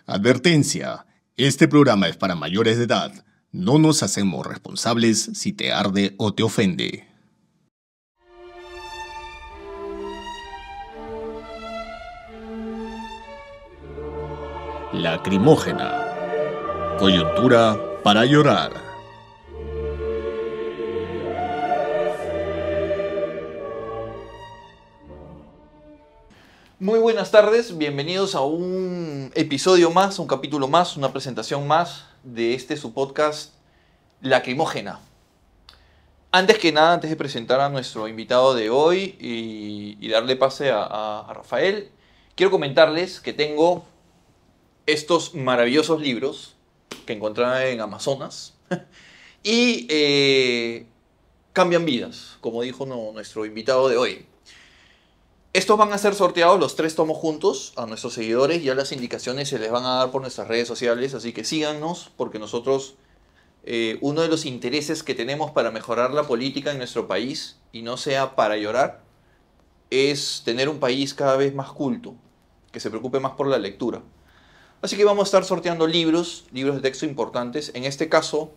Advertencia, este programa es para mayores de edad. No nos hacemos responsables si te arde o te ofende. Lacrimógena. Coyuntura para llorar. Muy buenas tardes, bienvenidos a un episodio más, un capítulo más, una presentación más de su podcast Lacrimógena. Antes que nada, antes de presentar a nuestro invitado de hoy y darle pase a Rafael, quiero comentarles que tengo estos maravillosos libros que encontré en Amazonas y cambian vidas, como dijo nuestro invitado de hoy. Estos van a ser sorteados los 3 tomos juntos a nuestros seguidores. Ya las indicaciones se les van a dar por nuestras redes sociales, así que síganos porque nosotros, uno de los intereses que tenemos para mejorar la política en nuestro país, y no sea para llorar, es tener un país cada vez más culto, que se preocupe más por la lectura. Así que vamos a estar sorteando libros de texto importantes. En este caso,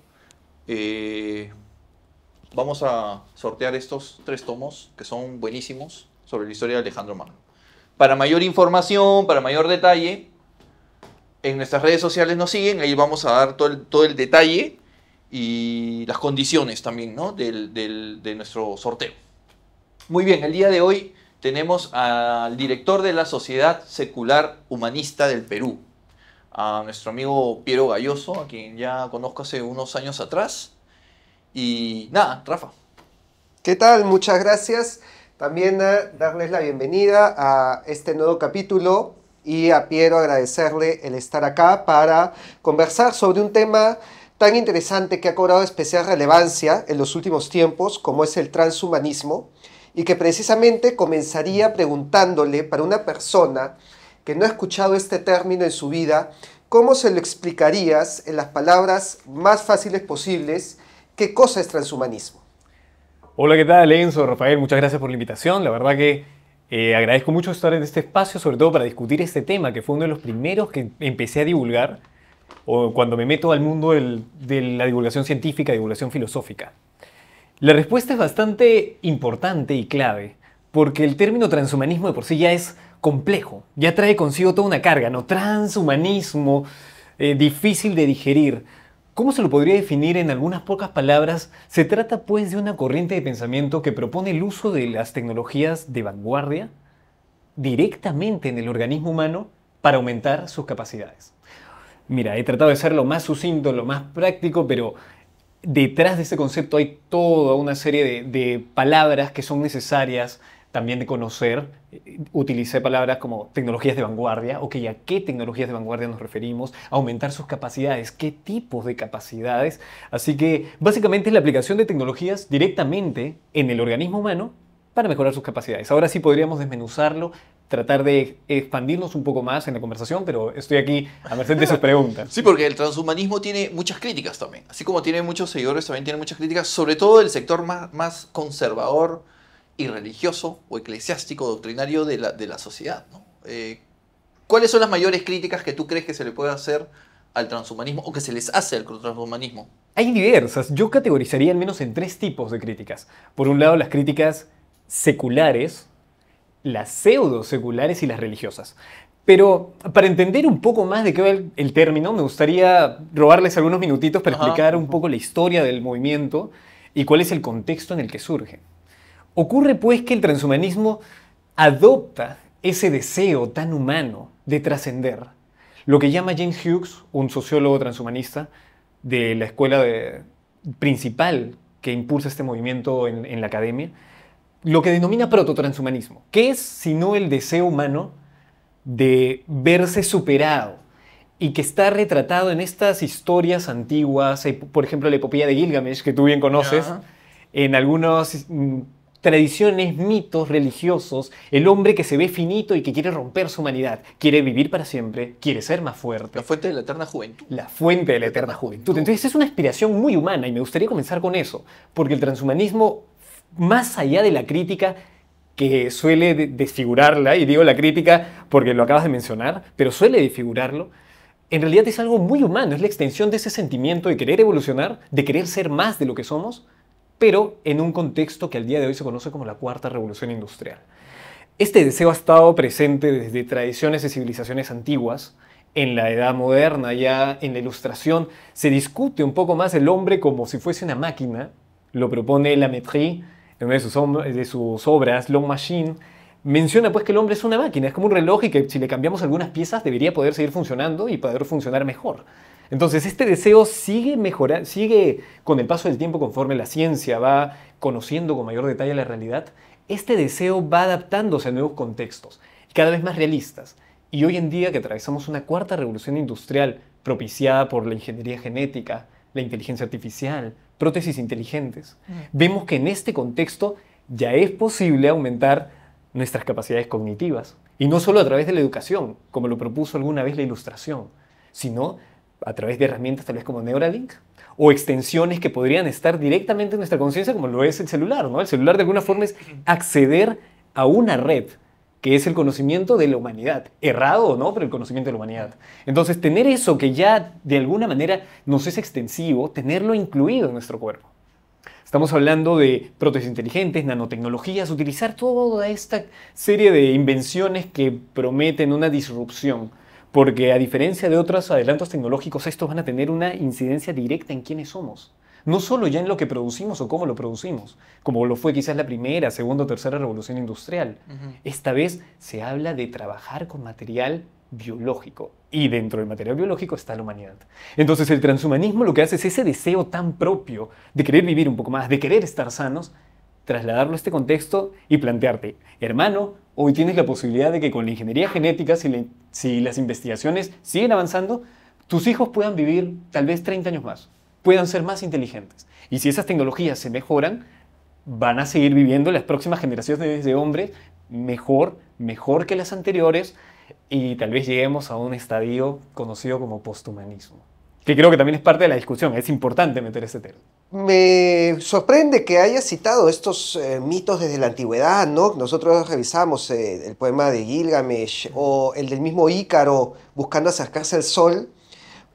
vamos a sortear estos 3 tomos que son buenísimos, sobre la historia de Alejandro Magno. Para mayor información, para mayor detalle, en nuestras redes sociales nos siguen, ahí vamos a dar todo el detalle y las condiciones también, ¿no? de nuestro sorteo. Muy bien, el día de hoy tenemos al director de la Sociedad Secular Humanista del Perú, a nuestro amigo Piero Gayoso, a quien ya conozco hace unos años atrás. Y nada, Rafa. ¿Qué tal? Muchas gracias. También darles la bienvenida a este nuevo capítulo y a Piero agradecerle el estar acá para conversar sobre un tema tan interesante que ha cobrado especial relevancia en los últimos tiempos, como es el transhumanismo, y que precisamente comenzaría preguntándole para una persona que no ha escuchado este término en su vida, ¿cómo se lo explicarías en las palabras más fáciles posibles? ¿Qué cosa es transhumanismo? Hola, ¿qué tal, Enzo? Rafael, muchas gracias por la invitación. La verdad que agradezco mucho estar en este espacio, sobre todo para discutir este tema, que fue uno de los primeros que empecé a divulgar o cuando me meto al mundo de la divulgación científica, divulgación filosófica. La respuesta es bastante importante y clave, porque el término transhumanismo de por sí ya es complejo, ya trae consigo toda una carga, ¿no? Transhumanismo, difícil de digerir. ¿Cómo se lo podría definir en algunas pocas palabras? Se trata pues de una corriente de pensamiento que propone el uso de las tecnologías de vanguardia directamente en el organismo humano para aumentar sus capacidades. Mira, he tratado de ser lo más sucinto, lo más práctico, pero detrás de este concepto hay toda una serie de palabras que son necesarias también de conocer. Utilicé palabras como tecnologías de vanguardia. Ok, ¿a qué tecnologías de vanguardia nos referimos? Aumentar sus capacidades. ¿Qué tipos de capacidades? Así que básicamente es la aplicación de tecnologías directamente en el organismo humano para mejorar sus capacidades. Ahora sí podríamos desmenuzarlo, tratar de expandirnos un poco más en la conversación, pero estoy aquí a merced de sus preguntas. Sí, porque el transhumanismo tiene muchas críticas también. Así como tiene muchos seguidores, también tiene muchas críticas, sobre todo del sector más conservador y religioso o eclesiástico, doctrinario de la sociedad, ¿no? ¿Cuáles son las mayores críticas que tú crees que se le puede hacer al transhumanismo o que se les hace al transhumanismo? Hay diversas. Yo categorizaría al menos en 3 tipos de críticas. Por un lado, las críticas seculares, las pseudo-seculares y las religiosas. Pero para entender un poco más de qué va el término, me gustaría robarles algunos minutitos para explicar un poco la historia del movimiento y cuál es el contexto en el que surge. Ocurre pues que el transhumanismo adopta ese deseo tan humano de trascender. Lo que llama James Hughes, un sociólogo transhumanista de la escuela principal que impulsa este movimiento en la academia, lo que denomina prototranshumanismo. ¿Qué es sino el deseo humano de verse superado y que está retratado en estas historias antiguas, por ejemplo la epopeya de Gilgamesh, que tú bien conoces, en algunos tradiciones, mitos religiosos, el hombre que se ve finito y que quiere romper su humanidad, quiere vivir para siempre, quiere ser más fuerte. La fuente de la eterna juventud. La fuente de la eterna juventud. Entonces es una aspiración muy humana y me gustaría comenzar con eso, porque el transhumanismo, más allá de la crítica que suele desfigurarla, y digo la crítica porque lo acabas de mencionar, pero suele desfigurarlo, en realidad es algo muy humano, es la extensión de ese sentimiento de querer evolucionar, de querer ser más de lo que somos, pero en un contexto que al día de hoy se conoce como la cuarta revolución industrial. Este deseo ha estado presente desde tradiciones de civilizaciones antiguas. En la edad moderna, ya en la Ilustración, se discute un poco más el hombre como si fuese una máquina. Lo propone La Métrie en una de sus obras, L'Homme Machine. Menciona pues que el hombre es una máquina, es como un reloj y que si le cambiamos algunas piezas debería poder seguir funcionando y poder funcionar mejor. Entonces este deseo sigue mejorando, sigue con el paso del tiempo conforme la ciencia va conociendo con mayor detalle la realidad. Este deseo va adaptándose a nuevos contextos, cada vez más realistas. Y hoy en día que atravesamos una cuarta revolución industrial propiciada por la ingeniería genética, la inteligencia artificial, prótesis inteligentes, vemos que en este contexto ya es posible aumentar nuestras capacidades cognitivas. Y no solo a través de la educación, como lo propuso alguna vez la Ilustración, sino a través de herramientas tal vez como Neuralink o extensiones que podrían estar directamente en nuestra conciencia, como lo es el celular, ¿no? El celular de alguna forma es acceder a una red que es el conocimiento de la humanidad. Errado o no, pero el conocimiento de la humanidad. Entonces, tener eso que ya de alguna manera nos es extensivo, tenerlo incluido en nuestro cuerpo. Estamos hablando de prótesis inteligentes, nanotecnologías, utilizar toda esta serie de invenciones que prometen una disrupción. Porque a diferencia de otros adelantos tecnológicos, estos van a tener una incidencia directa en quiénes somos. No solo ya en lo que producimos o cómo lo producimos, como lo fue quizás la primera, segunda o tercera revolución industrial. Esta vez se habla de trabajar con material biológico. Y dentro del material biológico está la humanidad. Entonces el transhumanismo lo que hace es ese deseo tan propio de querer vivir un poco más, de querer estar sanos, trasladarlo a este contexto y plantearte, hermano, hoy tienes la posibilidad de que con la ingeniería genética, si las investigaciones siguen avanzando, tus hijos puedan vivir tal vez 30 años más, puedan ser más inteligentes. Y si esas tecnologías se mejoran, van a seguir viviendo las próximas generaciones de hombres mejor que las anteriores, y tal vez lleguemos a un estadio conocido como posthumanismo, que creo que también es parte de la discusión. Es importante meter ese término. Me sorprende que hayas citado estos mitos desde la antigüedad, ¿no? Nosotros revisamos el poema de Gilgamesh o el del mismo Ícaro buscando acercarse al sol,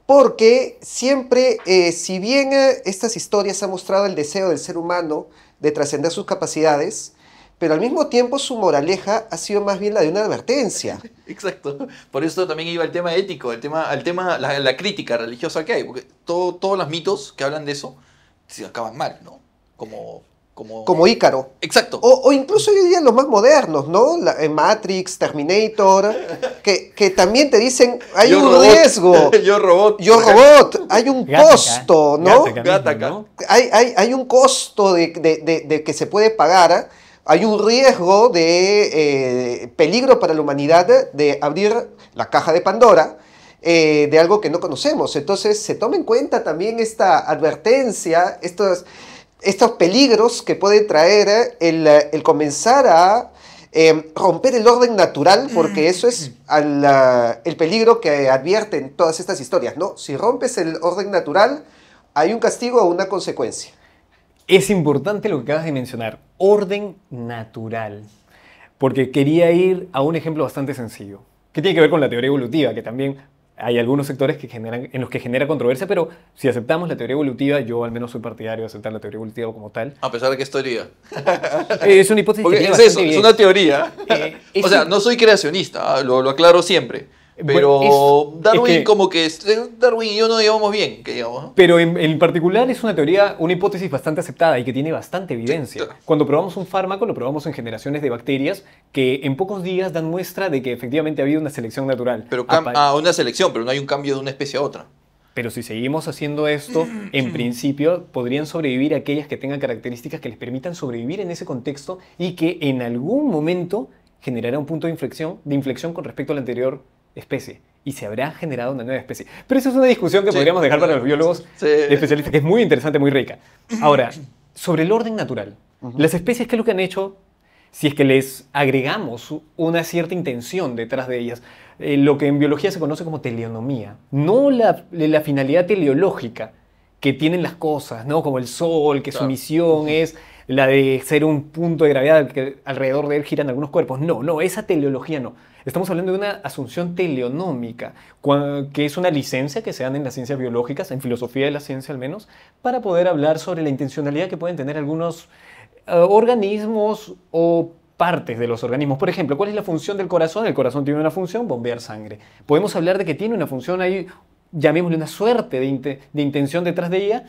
porque siempre, si bien estas historias han mostrado el deseo del ser humano de trascender sus capacidades, pero al mismo tiempo su moraleja ha sido más bien la de una advertencia. Exacto. Por eso también iba el tema ético, la crítica religiosa que hay, porque todos los mitos que hablan de eso se acaban mal, ¿no? Como Ícaro. Exacto. O incluso hoy día los más modernos, ¿no? Matrix, Terminator, que también te dicen, hay un riesgo. Yo robot. Hay un Gattaca, costo, ¿no? Gattaca. ¿no? Hay un costo de que se puede pagar. Hay un riesgo de peligro para la humanidad de abrir la caja de Pandora de algo que no conocemos. Entonces se toma en cuenta también esta advertencia, estos peligros que puede traer el comenzar a romper el orden natural, porque eso es el peligro que advierten todas estas historias, ¿no? Si rompes el orden natural, hay un castigo o una consecuencia. Es importante lo que acabas de mencionar, orden natural, porque quería ir a un ejemplo bastante sencillo, que tiene que ver con la teoría evolutiva, que también hay algunos sectores en los que genera controversia, pero si aceptamos la teoría evolutiva, yo al menos soy partidario de aceptar la teoría evolutiva como tal. A pesar de que es teoría. Es una hipótesis Porque que es tiene eso, bastante es bien. una teoría. Es O sea, un- no soy creacionista, lo aclaro siempre. Pero Bueno, Darwin es que- Darwin y yo no llevamos bien, que digamos, ¿no? Pero en particular es una teoría, una hipótesis bastante aceptada y que tiene bastante evidencia. Sí, claro. Cuando probamos un fármaco, lo probamos en generaciones de bacterias que en pocos días dan muestra de que efectivamente ha habido una selección natural. Pero Apa- una selección, pero no hay un cambio de una especie a otra. Pero si seguimos haciendo esto, en principio podrían sobrevivir aquellas que tengan características que les permitan sobrevivir en ese contexto y que en algún momento generará un punto de inflexión con respecto a la anterior especie. Y se habrá generado una nueva especie. Pero eso es una discusión que Sí. podríamos dejar para los biólogos Sí. especialistas, que es muy interesante, muy rica. Ahora, sobre el orden natural. Las especies, ¿qué es lo que han hecho? Si es que les agregamos una cierta intención detrás de ellas, lo que en biología se conoce como teleonomía, no la finalidad teleológica que tienen las cosas, ¿no? Como el Sol, que su Claro. misión es la de ser un punto de gravedad que alrededor de él giran algunos cuerpos. No, esa teleología no. Estamos hablando de una asunción teleonómica, que es una licencia que se dan en las ciencias biológicas, en filosofía de la ciencia al menos, para poder hablar sobre la intencionalidad que pueden tener algunos organismos o partes de los organismos. Por ejemplo, ¿cuál es la función del corazón? El corazón tiene una función, bombear sangre. Podemos hablar de que tiene una función ahí, llamémosle una suerte de intención detrás de ella,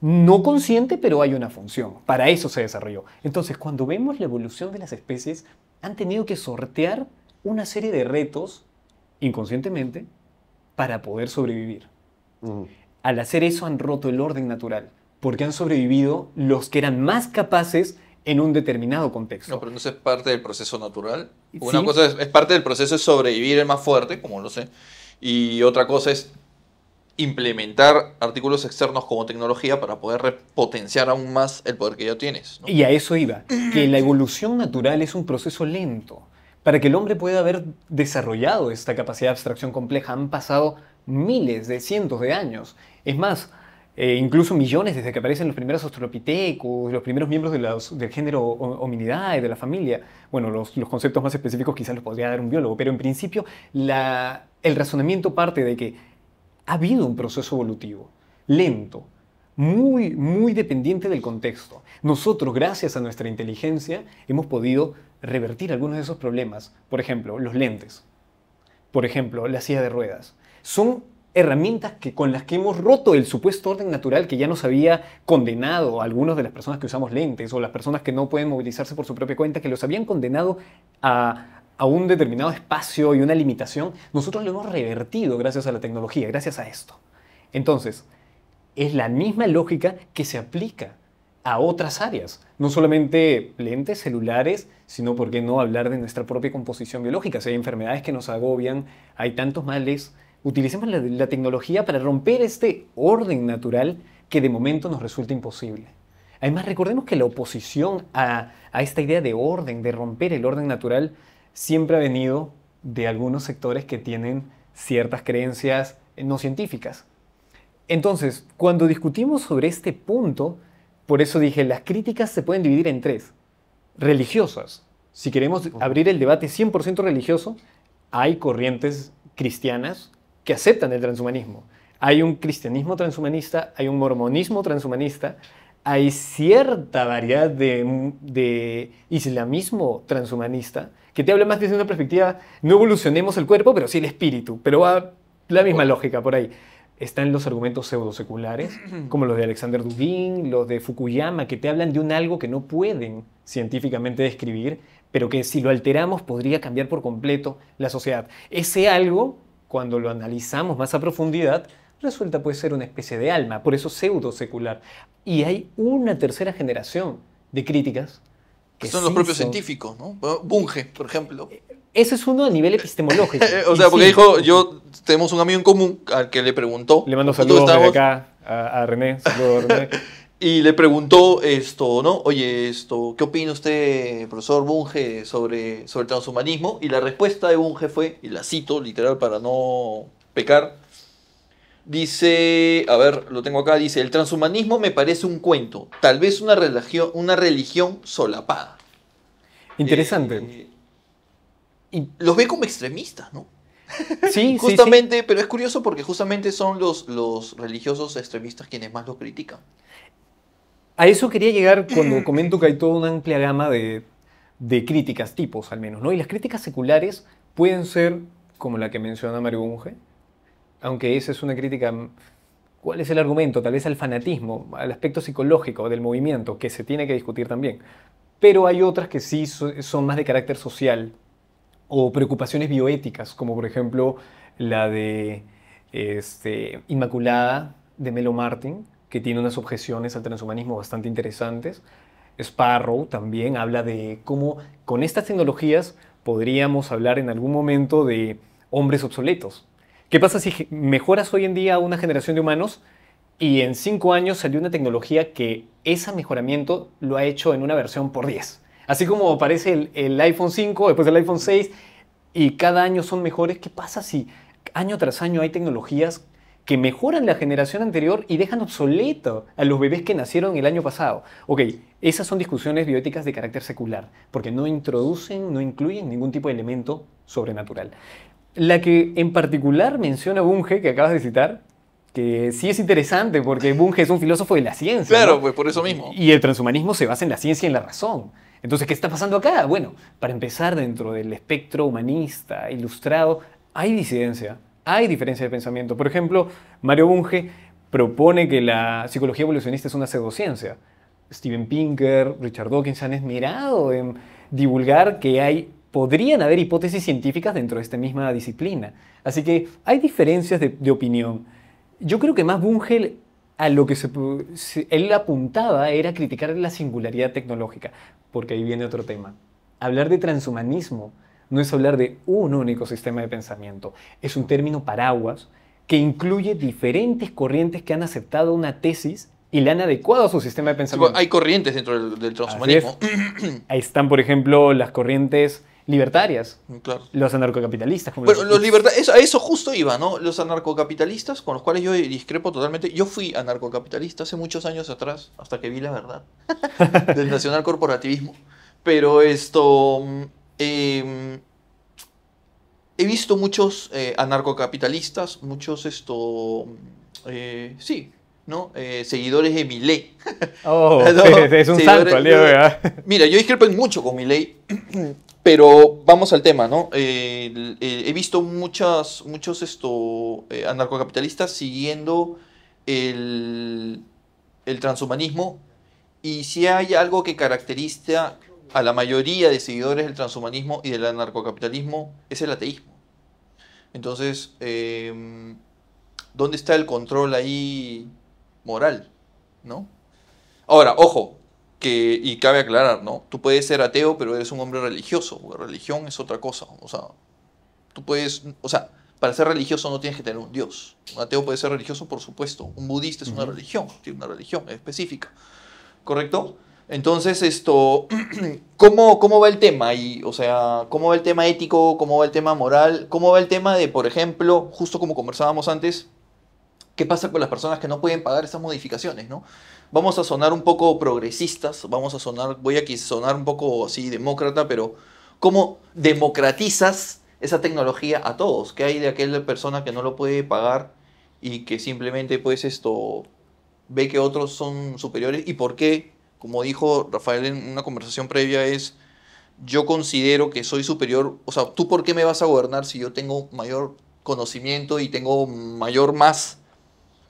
no consciente, pero hay una función. Para eso se desarrolló. Entonces, cuando vemos la evolución de las especies, han tenido que sortear una serie de retos, inconscientemente, para poder sobrevivir. Al hacer eso han roto el orden natural, porque han sobrevivido los que eran más capaces en un determinado contexto. No, pero no es parte del proceso natural. Una Sí. cosa es parte del proceso es sobrevivir el más fuerte, como lo sé, y otra cosa es implementar artículos externos como tecnología para poder repotenciar aún más el poder que ya tienes, ¿no? Y a eso iba, que la evolución natural es un proceso lento. Para que el hombre pueda haber desarrollado esta capacidad de abstracción compleja han pasado miles de cientos de años. Es más, incluso millones desde que aparecen los primeros australopithecus, los primeros miembros del género Hominidae, de la familia. Bueno, los conceptos más específicos quizás los podría dar un biólogo, pero en principio el razonamiento parte de que ha habido un proceso evolutivo, lento, muy, muy dependiente del contexto. Nosotros, gracias a nuestra inteligencia, hemos podido revertir algunos de esos problemas. Por ejemplo, los lentes. Por ejemplo, la silla de ruedas. Son herramientas con las que hemos roto el supuesto orden natural que ya nos había condenado a algunos de las personas que usamos lentes o las personas que no pueden movilizarse por su propia cuenta, que los habían condenado a un determinado espacio y una limitación. Nosotros lo hemos revertido gracias a la tecnología, gracias a esto. Entonces, es la misma lógica que se aplica a otras áreas. No solamente lentes, celulares, sino, ¿por qué no hablar de nuestra propia composición biológica? Si hay enfermedades que nos agobian, hay tantos males, utilicemos la tecnología para romper este orden natural que de momento nos resulta imposible. Además, recordemos que la oposición a esta idea de orden, de romper el orden natural, siempre ha venido de algunos sectores que tienen ciertas creencias no científicas. Entonces, cuando discutimos sobre este punto, por eso dije, las críticas se pueden dividir en tres. Religiosas. Si queremos abrir el debate 100% religioso, hay corrientes cristianas que aceptan el transhumanismo. Hay un cristianismo transhumanista, hay un mormonismo transhumanista, hay cierta variedad de islamismo transhumanista que te habla más desde una perspectiva, no evolucionemos el cuerpo, pero sí el espíritu, pero va la misma lógica por ahí. Están los argumentos pseudoseculares, como los de Alexander Dugin, los de Fukuyama, que te hablan de un algo que no pueden científicamente describir, pero que si lo alteramos podría cambiar por completo la sociedad. Ese algo, cuando lo analizamos más a profundidad, resulta puede ser una especie de alma, por eso pseudosecular. Y hay una tercera generación de críticas que son los propios científicos, ¿no? Bunge, por ejemplo. Ese es uno a nivel epistemológico. O sea, porque sí, dijo, tenemos un amigo en común al que le preguntó. le mando nosotros saludos desde estábamos- acá a René. Saludos, René. Y le preguntó ¿no? Oye, ¿qué opina usted, profesor Bunge, sobre el transhumanismo? Y la respuesta de Bunge fue, y la cito literal para no pecar, dice, a ver, lo tengo acá, dice, el transhumanismo me parece un cuento, tal vez una religión solapada. Interesante. Y los ve como extremistas, ¿no? Sí, Justamente, pero es curioso porque justamente son los religiosos extremistas quienes más lo critican. A eso quería llegar cuando comento que hay toda una amplia gama de críticas, tipos al menos, ¿no? Y las críticas seculares pueden ser como la que menciona Mario Bunge, aunque esa es una crítica. ¿Cuál es el argumento? Tal vez al fanatismo, al aspecto psicológico del movimiento, que se tiene que discutir también. Pero hay otras que sí son más de carácter social o preocupaciones bioéticas, como por ejemplo la de Inmaculada de Melo Martin, que tiene unas objeciones al transhumanismo bastante interesantes. Sparrow también habla de cómo con estas tecnologías podríamos hablar en algún momento de hombres obsoletos. ¿Qué pasa si mejoras hoy en día a una generación de humanos y en 5 años salió una tecnología que ese mejoramiento lo ha hecho en una versión por 10? Así como aparece el iPhone 5, después el iPhone 6, y cada año son mejores. ¿Qué pasa si año tras año hay tecnologías que mejoran la generación anterior y dejan obsoleto a los bebés que nacieron el año pasado. Ok, esas son discusiones bioéticas de carácter secular, porque no introducen, no incluyen ningún tipo de elemento sobrenatural. La que en particular menciona Bunge, que acabas de citar, que sí es interesante, porque Bunge es un filósofo de la ciencia. Claro, ¿no? pues por eso mismo. Y el transhumanismo se basa en la ciencia y en la razón. Entonces, ¿qué está pasando acá? Bueno, para empezar, dentro del espectro humanista, ilustrado, hay disidencia, hay diferencia de pensamiento. Por ejemplo, Mario Bunge propone que la psicología evolucionista es una pseudociencia. Steven Pinker, Richard Dawkins se han esmerado en divulgar que podrían haber hipótesis científicas dentro de esta misma disciplina. Así que hay diferencias de opinión. Yo creo que más Bunge a lo que él apuntaba era criticar la singularidad tecnológica, porque ahí viene otro tema. Hablar de transhumanismo no es hablar de un único sistema de pensamiento, es un término paraguas que incluye diferentes corrientes que han aceptado una tesis y la han adecuado a su sistema de pensamiento. Hay corrientes dentro del transhumanismo. Ahí están, por ejemplo, las corrientes libertarias, Claro. los anarcocapitalistas. Como Bueno, a eso justo iba, ¿no? Los anarcocapitalistas, con los cuales yo discrepo totalmente. Yo fui anarcocapitalista hace muchos años atrás, hasta que vi la verdad del nacional corporativismo. Pero he visto muchos anarcocapitalistas, muchos sí, ¿no? Seguidores de Milei. Oh, No, es un santo al día de hoy. Mira, yo discrepo en mucho con Milei, pero vamos al tema, ¿no? He visto muchos anarcocapitalistas siguiendo el transhumanismo, y si hay algo que caracteriza a la mayoría de seguidores del transhumanismo y del anarcocapitalismo, es el ateísmo. Entonces, ¿dónde está el control ahí moral, ¿no? Ahora, ojo, y cabe aclarar, ¿no? Tú puedes ser ateo, pero eres un hombre religioso. Religión es otra cosa. O sea, para ser religioso no tienes que tener un dios. Un ateo puede ser religioso, por supuesto. Un budista es una religión, tiene una religión específica. ¿Correcto? Entonces, ¿cómo va el tema ahí? O sea, ¿cómo va el tema ético? ¿Cómo va el tema moral? ¿Cómo va el tema de, por ejemplo, justo como conversábamos antes, qué pasa con las personas que no pueden pagar estas modificaciones, ¿no? Vamos a sonar un poco progresistas, voy a sonar un poco así demócrata, pero ¿cómo democratizas esa tecnología a todos? ¿Qué hay de aquella persona que no lo puede pagar y que simplemente pues ve que otros son superiores? ¿Y por qué? Como dijo Rafael en una conversación previa, yo considero que soy superior. O sea, ¿tú por qué me vas a gobernar si yo tengo mayor conocimiento y tengo más?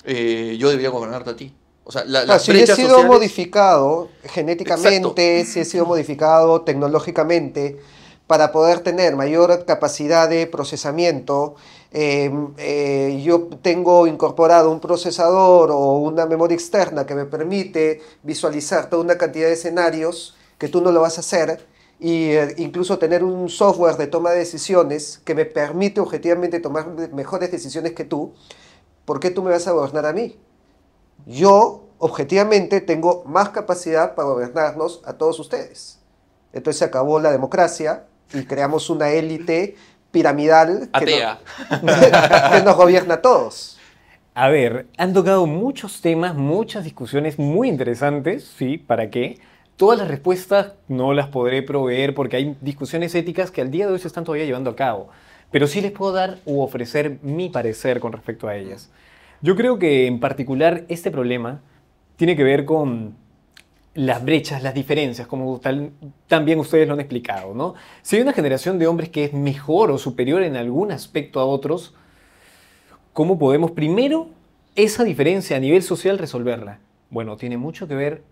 Yo debería gobernarte a ti. O sea, si he sido modificado genéticamente, exacto, si he sido modificado tecnológicamente para poder tener mayor capacidad de procesamiento, yo tengo incorporado un procesador o una memoria externa que me permite visualizar toda una cantidad de escenarios que tú no lo vas a hacer, e incluso tener un software de toma de decisiones que me permite objetivamente tomar mejores decisiones que tú. ¿Por qué tú me vas a gobernar a mí? Yo, objetivamente, tengo más capacidad para gobernarnos a todos ustedes. Entonces se acabó la democracia y creamos una élite piramidal que nos gobierna a todos. A ver, han tocado muchos temas, muchas discusiones muy interesantes, ¿sí? ¿Para qué? Todas las respuestas no las podré proveer porque hay discusiones éticas que al día de hoy se están todavía llevando a cabo. Pero sí les puedo dar u ofrecer mi parecer con respecto a ellas. Yo creo que en particular este problema tiene que ver con las brechas, las diferencias, como también ustedes lo han explicado, ¿no? Si hay una generación de hombres que es mejor o superior en algún aspecto a otros, ¿cómo podemos primero esa diferencia a nivel social resolverla? Bueno, tiene mucho que ver,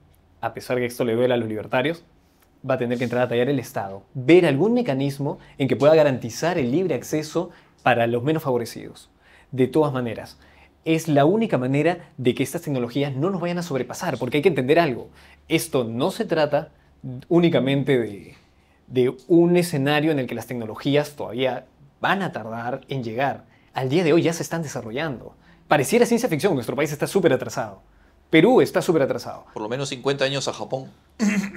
a pesar que esto le duele a los libertarios, va a tener que entrar a tallar el Estado, ver algún mecanismo en que pueda garantizar el libre acceso para los menos favorecidos. De todas maneras, es la única manera de que estas tecnologías no nos vayan a sobrepasar, porque hay que entender algo. Esto no se trata únicamente de un escenario en el que las tecnologías todavía van a tardar en llegar. Al día de hoy ya se están desarrollando. Pareciera ciencia ficción, nuestro país está súper atrasado. Perú está súper atrasado. Por lo menos 50 años a Japón.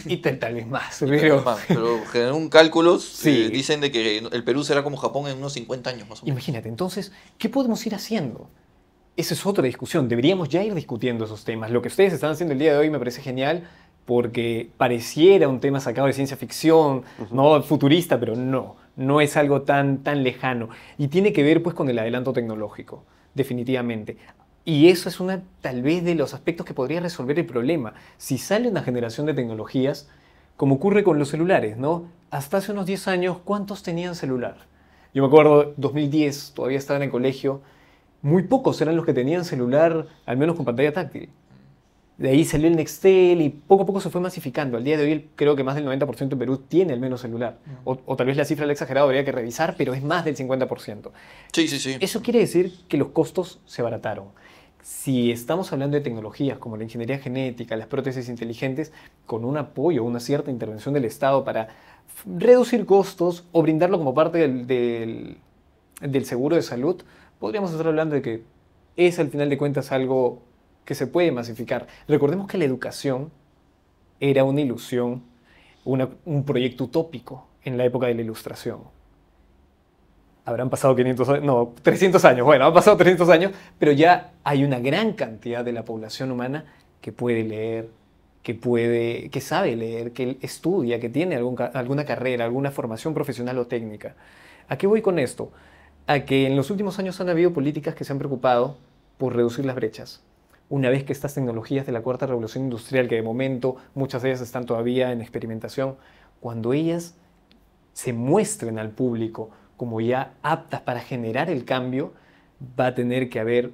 Y tal vez más. Pero generaron cálculos, sí. Dicen de que el Perú será como Japón en unos 50 años más o menos. Imagínate, entonces, ¿qué podemos ir haciendo? esa es otra discusión. Deberíamos ya ir discutiendo esos temas. Lo que ustedes están haciendo el día de hoy me parece genial porque pareciera un tema sacado de ciencia ficción, no futurista, pero no es algo tan lejano. Y tiene que ver pues con el adelanto tecnológico, definitivamente. Y eso es tal vez de los aspectos que podría resolver el problema. Si sale una generación de tecnologías, como ocurre con los celulares, ¿no? Hasta hace unos 10 años, ¿cuántos tenían celular? Yo me acuerdo, 2010, todavía estaba en el colegio, muy pocos eran los que tenían celular, al menos con pantalla táctil. De ahí salió el Nextel y poco a poco se fue masificando. Al día de hoy creo que más del 90% en Perú tiene al menos celular. O tal vez la cifra la he exagerado, habría que revisar, pero es más del 50%. Sí. Eso quiere decir que los costos se abarataron. Si estamos hablando de tecnologías como la ingeniería genética, las prótesis inteligentes, con un apoyo, una cierta intervención del Estado para reducir costos o brindarlo como parte del seguro de salud, podríamos estar hablando de que es al final de cuentas algo que se puede masificar. Recordemos que la educación era una ilusión, un proyecto utópico en la época de la Ilustración. Habrán pasado 300 años. Bueno, han pasado 300 años, pero ya hay una gran cantidad de la población humana que puede leer, que sabe leer, que estudia, que tiene alguna carrera, alguna formación profesional o técnica. ¿A qué voy con esto? A que en los últimos años han habido políticas que se han preocupado por reducir las brechas. Una vez que estas tecnologías de la cuarta revolución industrial, que de momento muchas de ellas están todavía en experimentación, cuando ellas se muestren al público como ya aptas para generar el cambio, va a tener que haber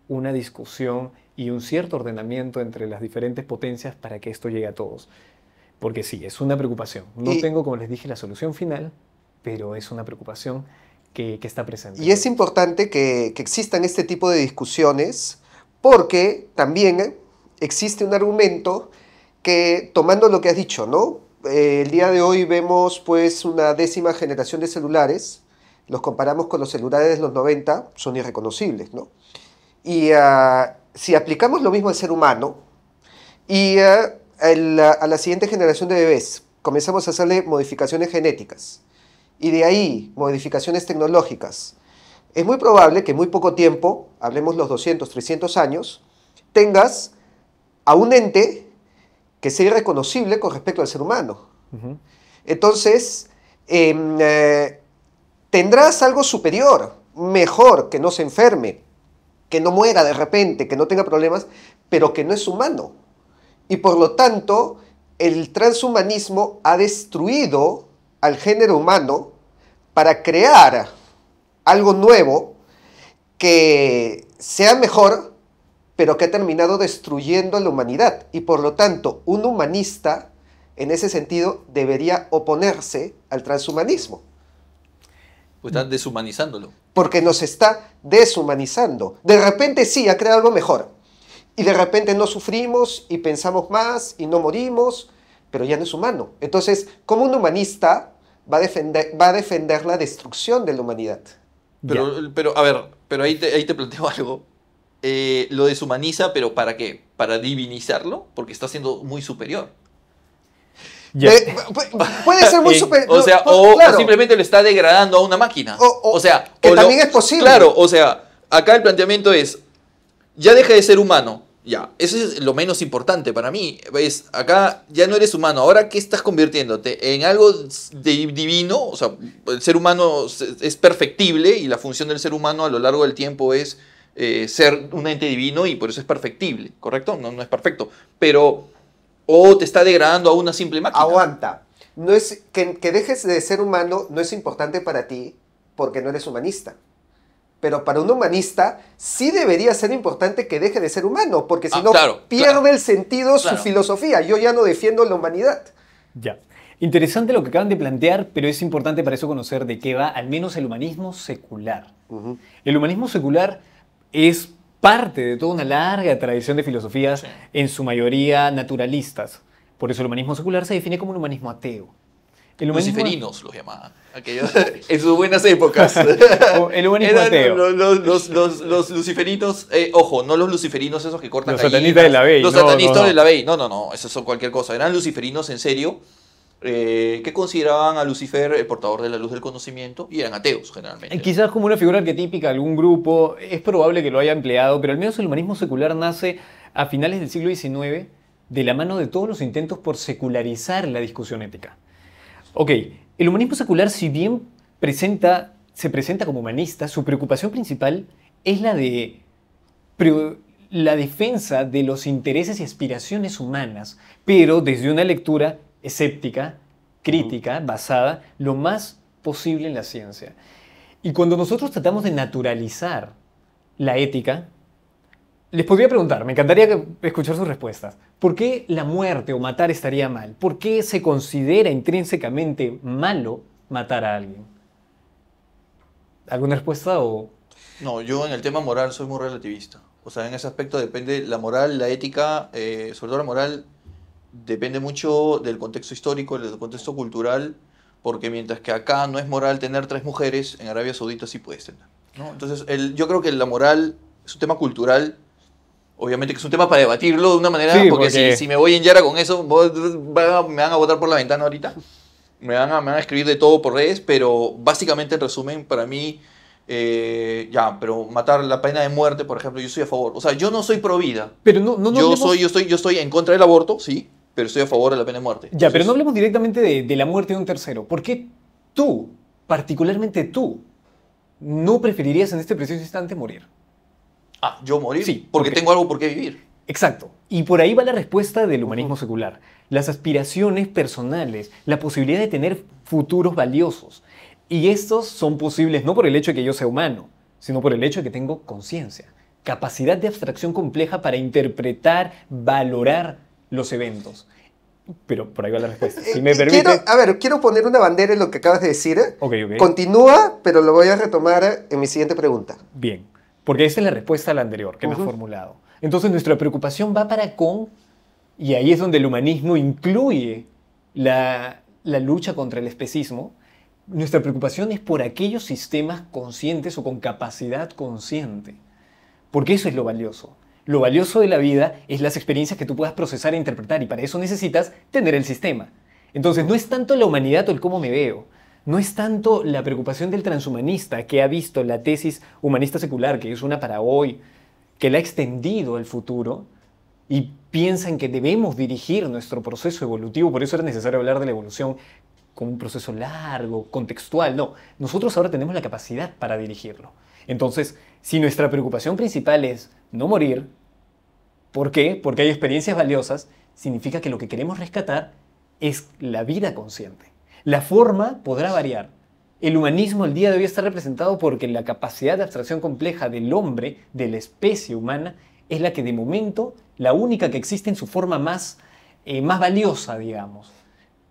una discusión y un cierto ordenamiento entre las diferentes potencias para que esto llegue a todos. Porque sí, es una preocupación. No tengo, como les dije, la solución final, pero es una preocupación que está presente. Y es importante que existan este tipo de discusiones porque también existe un argumento que, tomando lo que has dicho, ¿no? El día de hoy vemos pues una 10ª generación de celulares, los comparamos con los celulares de los 90, son irreconocibles, ¿no? Y si aplicamos lo mismo al ser humano y a la siguiente generación de bebés comenzamos a hacerle modificaciones genéticas y de ahí modificaciones tecnológicas, es muy probable que en muy poco tiempo, hablemos los 200, 300 años, tengas a un ente que sea irreconocible con respecto al ser humano. Entonces, tendrás algo superior, mejor, que no se enferme, que no muera de repente, que no tenga problemas, pero que no es humano. Y por lo tanto, el transhumanismo ha destruido al género humano para crear algo nuevo que sea mejor, pero que ha terminado destruyendo a la humanidad. Y por lo tanto, un humanista, en ese sentido, debería oponerse al transhumanismo. Pues están deshumanizándolo. Porque nos está deshumanizando. De repente sí, ha creado algo mejor. Y de repente no sufrimos y pensamos más y no morimos, pero ya no es humano. Entonces, ¿cómo un humanista va a defender la destrucción de la humanidad? Pero a ver, ahí te planteo algo. Lo deshumaniza, pero ¿para qué? ¿Para divinizarlo? Porque está siendo muy superior. Puede ser muy superior. O sea, claro. O simplemente lo está degradando a una máquina. O sea, que también es posible. Claro, o sea, acá el planteamiento es, ya deja de ser humano. Ya, eso es lo menos importante para mí. Acá ya no eres humano. Ahora, ¿qué estás convirtiéndote? En algo divino. O sea, el ser humano es perfectible y la función del ser humano a lo largo del tiempo es ser un ente divino y por eso es perfectible, ¿correcto? No es perfecto. Pero, o te está degradando a una simple máquina. Aguanta. No es, que dejes de ser humano no es importante para ti porque no eres humanista. Pero para un humanista sí debería ser importante que deje de ser humano, porque si no pierde el sentido su filosofía. Yo ya no defiendo la humanidad. Ya. Interesante lo que acaban de plantear, pero es importante para eso conocer de qué va al menos el humanismo secular. El humanismo secular es parte de toda una larga tradición de filosofías, en su mayoría naturalistas. Por eso el humanismo secular se define como un humanismo ateo. Luciferinos los llamaban. En sus buenas épocas. El humanismo ateo. Los luciferinos, ojo, no los luciferinos esos que cortan los satanistas de la Bey. Los satanistas de la Bey. No, esos son cualquier cosa. Eran luciferinos en serio que consideraban a Lucifer el portador de la luz del conocimiento y eran ateos generalmente. Quizás como una figura arquetípica, algún grupo, es probable que lo haya empleado, pero al menos el humanismo secular nace a finales del siglo XIX de la mano de todos los intentos por secularizar la discusión ética. Ok, el humanismo secular, si bien se presenta como humanista, su preocupación principal es la defensa de los intereses y aspiraciones humanas, pero desde una lectura escéptica, crítica, basada lo más posible en la ciencia. Y cuando nosotros tratamos de naturalizar la ética, les podría preguntar, me encantaría escuchar sus respuestas. ¿Por qué la muerte o matar estaría mal? ¿Por qué se considera intrínsecamente malo matar a alguien? ¿Alguna respuesta o...? No, yo en el tema moral soy muy relativista. O sea, en ese aspecto depende la moral, la ética, sobre todo la moral, depende mucho del contexto histórico, del contexto cultural, porque mientras que acá no es moral tener 3 mujeres, en Arabia Saudita sí puedes tener, ¿no? Entonces, yo creo que la moral es un tema cultural, obviamente que es un tema para debatirlo de una manera, Sí, porque porque- si me voy en Yara con eso, me van a botar por la ventana ahorita, me van a escribir de todo por redes, pero básicamente, en resumen, para mí, pero matar la pena de muerte, por ejemplo, yo estoy a favor. O sea, yo no soy pro vida. Pero no hablemos- Yo estoy en contra del aborto, sí, pero estoy a favor de la pena de muerte. Ya, pero Entonces, no hablemos directamente de la muerte de un tercero. ¿Por qué tú, particularmente tú, no preferirías en este preciso instante morir? yo morir, Sí, porque porque- tengo algo por qué vivir. Exacto. Y por ahí va la respuesta del humanismo secular. Las aspiraciones personales, la posibilidad de tener futuros valiosos. Y estos son posibles no por el hecho de que yo sea humano, sino por el hecho de que tengo conciencia, capacidad de abstracción compleja para interpretar, valorar los eventos. Pero por ahí va la respuesta. Si me permite... Quiero poner una bandera en lo que acabas de decir. Ok, ok. Continúa, pero lo voy a retomar en mi siguiente pregunta. Bien, porque esta es la respuesta a la anterior que me has formulado. Entonces nuestra preocupación va para con, y ahí es donde el humanismo incluye la lucha contra el especismo, nuestra preocupación es por aquellos sistemas conscientes o con capacidad consciente. Porque eso es lo valioso. Lo valioso de la vida es las experiencias que tú puedas procesar e interpretar, y para eso necesitas tener el sistema. Entonces no es tanto la humanidad o el cómo me veo, no es tanto la preocupación del transhumanista que ha visto la tesis humanista secular, que es una para hoy, que la ha extendido al futuro y piensa en que debemos dirigir nuestro proceso evolutivo. Por eso era necesario hablar de la evolución como un proceso largo, contextual. No, nosotros ahora tenemos la capacidad para dirigirlo. Entonces, si nuestra preocupación principal es no morir, ¿por qué? Porque hay experiencias valiosas, significa que lo que queremos rescatar es la vida consciente. La forma podrá variar. El humanismo el día de hoy está representado porque la capacidad de abstracción compleja del hombre, de la especie humana, es la que de momento, la única que existe en su forma más valiosa, digamos.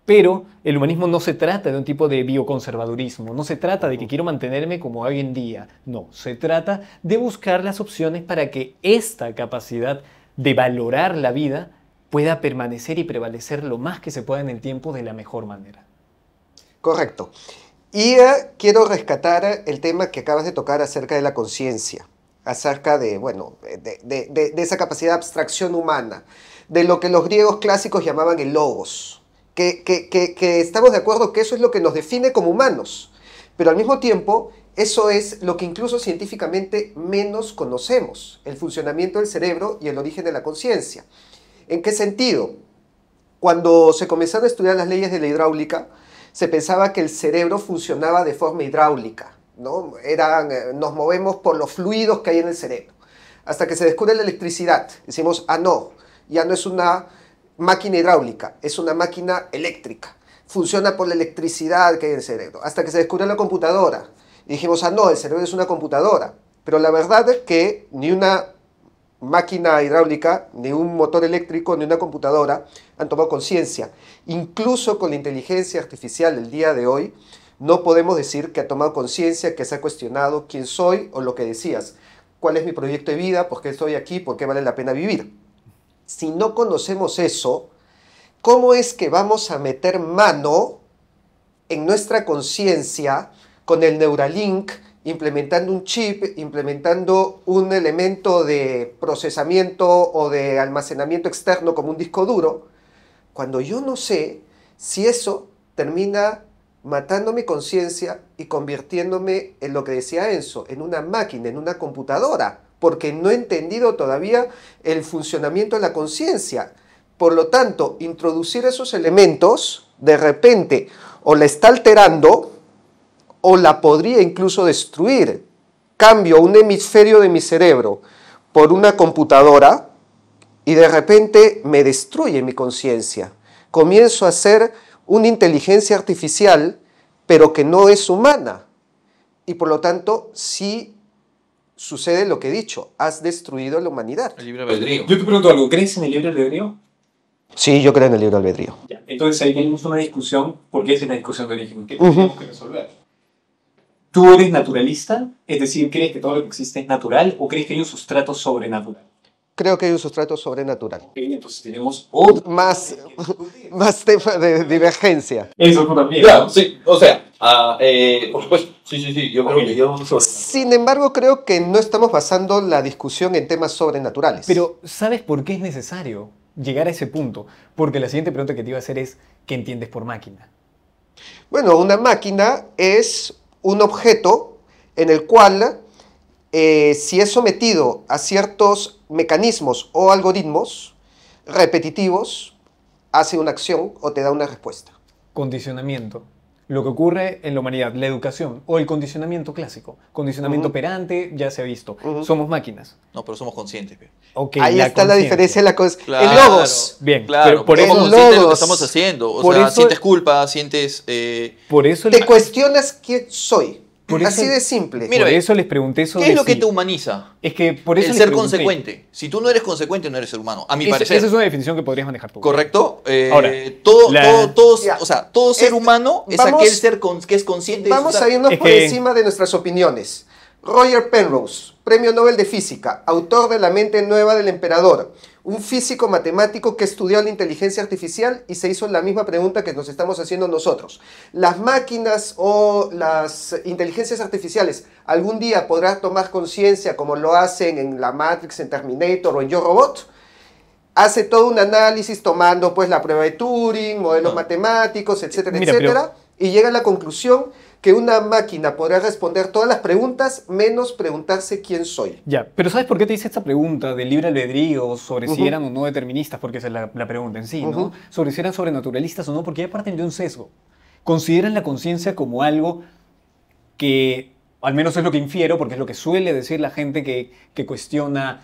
Pero el humanismo no se trata de un tipo de bioconservadurismo, no se trata de que quiero mantenerme como hoy en día, no, se trata de buscar las opciones para que esta capacidad de valorar la vida pueda permanecer y prevalecer lo más que se pueda en el tiempo de la mejor manera. Correcto. Y quiero rescatar el tema que acabas de tocar acerca de la conciencia, acerca de esa capacidad de abstracción humana, de lo que los griegos clásicos llamaban el logos. Que estamos de acuerdo que eso es lo que nos define como humanos, pero al mismo tiempo eso es lo que incluso científicamente menos conocemos, el funcionamiento del cerebro y el origen de la conciencia. ¿En qué sentido? Cuando se comenzaron a estudiar las leyes de la hidráulica, se pensaba que el cerebro funcionaba de forma hidráulica, ¿no? Nos movemos por los fluidos que hay en el cerebro, hasta que se descubre la electricidad. Decimos, no, ya no es una máquina hidráulica, es una máquina eléctrica. Funciona por la electricidad que hay en el cerebro. Hasta que se descubrió la computadora. Y dijimos, no, el cerebro es una computadora. Pero la verdad es que ni una máquina hidráulica, ni un motor eléctrico, ni una computadora han tomado conciencia. Incluso con la inteligencia artificial del día de hoy, no podemos decir que ha tomado conciencia, que se ha cuestionado quién soy o lo que decías. ¿Cuál es mi proyecto de vida? ¿Por qué estoy aquí? ¿Por qué vale la pena vivir? Si no conocemos eso, ¿cómo es que vamos a meter mano en nuestra conciencia con el Neuralink, implementando un chip, implementando un elemento de procesamiento o de almacenamiento externo como un disco duro, cuando yo no sé si eso termina matando mi conciencia y convirtiéndome en lo que decía Enzo, en una máquina, en una computadora, porque no he entendido todavía el funcionamiento de la conciencia. Por lo tanto, introducir esos elementos, de repente, o la está alterando, o la podría incluso destruir. Cambio un hemisferio de mi cerebro por una computadora y de repente me destruye mi conciencia. Comienzo a ser una inteligencia artificial, pero que no es humana. Y por lo tanto, sí sucede lo que he dicho, has destruido la humanidad. El libre albedrío. Yo te pregunto algo, ¿crees en el libre albedrío? Sí, yo creo en el libre albedrío. Ya. Entonces ahí tenemos una discusión, porque es una discusión de origen que tenemos que resolver. ¿Tú eres naturalista? Es decir, ¿crees que todo lo que existe es natural o crees que hay un sustrato sobrenatural? Creo que hay un sustrato sobrenatural. Entonces tenemos otro... Más tema de divergencia. Eso tú también. Claro, sí, o sea, por supuesto, sí, yo creo que yo... Sin embargo, creo que no estamos basando la discusión en temas sobrenaturales. Pero, ¿sabes por qué es necesario llegar a ese punto? Porque la siguiente pregunta que te iba a hacer es, ¿qué entiendes por máquina? Bueno, una máquina es un objeto en el cual, si es sometido a ciertos mecanismos o algoritmos repetitivos, hace una acción o te da una respuesta. Condicionamiento. Lo que ocurre en la humanidad, la educación o el condicionamiento clásico. Condicionamiento operante, ya se ha visto. Somos máquinas. No, pero somos conscientes. Okay, Ahí está la diferencia de la cosa. Claro, El logos. Bien, claro, pero por somos eso- conscientes de lo que logos. estamos haciendo. O Por sea, eso- sientes culpa, sientes... Por eso, Te cuestionas quién soy. Por Así eso- de simple. Mira, por eso les pregunté sobre ¿Qué es lo que si- te humaniza? Es que por eso El les ser pregunté. consecuente. Si tú no eres consecuente, no eres ser humano, a mi Esa parecer. es una definición que podrías manejar tú. ¿Correcto? Ahora, Ya. O sea, todo ser humano es Vamos- aquel ser que es consciente de Vamos su- a irnos Es por que- encima de nuestras opiniones. Roger Penrose, Premio Nobel de Física, autor de La mente nueva del emperador, un físico matemático que estudió la inteligencia artificial y se hizo la misma pregunta que nos estamos haciendo nosotros. ¿Las máquinas o las inteligencias artificiales algún día podrán tomar conciencia como lo hacen en la Matrix, en Terminator o en Yo Robot? Hace todo un análisis tomando pues la prueba de Turing, modelos matemáticos, etcétera, Mira, etcétera, y llega a la conclusión que una máquina podrá responder todas las preguntas menos preguntarse quién soy. Ya, pero ¿sabes por qué te hice esta pregunta del libre albedrío sobre si Ujú. eran o no deterministas? Porque esa es la pregunta en sí, ¿no? Ujú. Sobre si eran sobrenaturalistas o no, porque ya parten de un sesgo. Consideran la conciencia como algo que, al menos es lo que infiero, porque es lo que suele decir la gente que cuestiona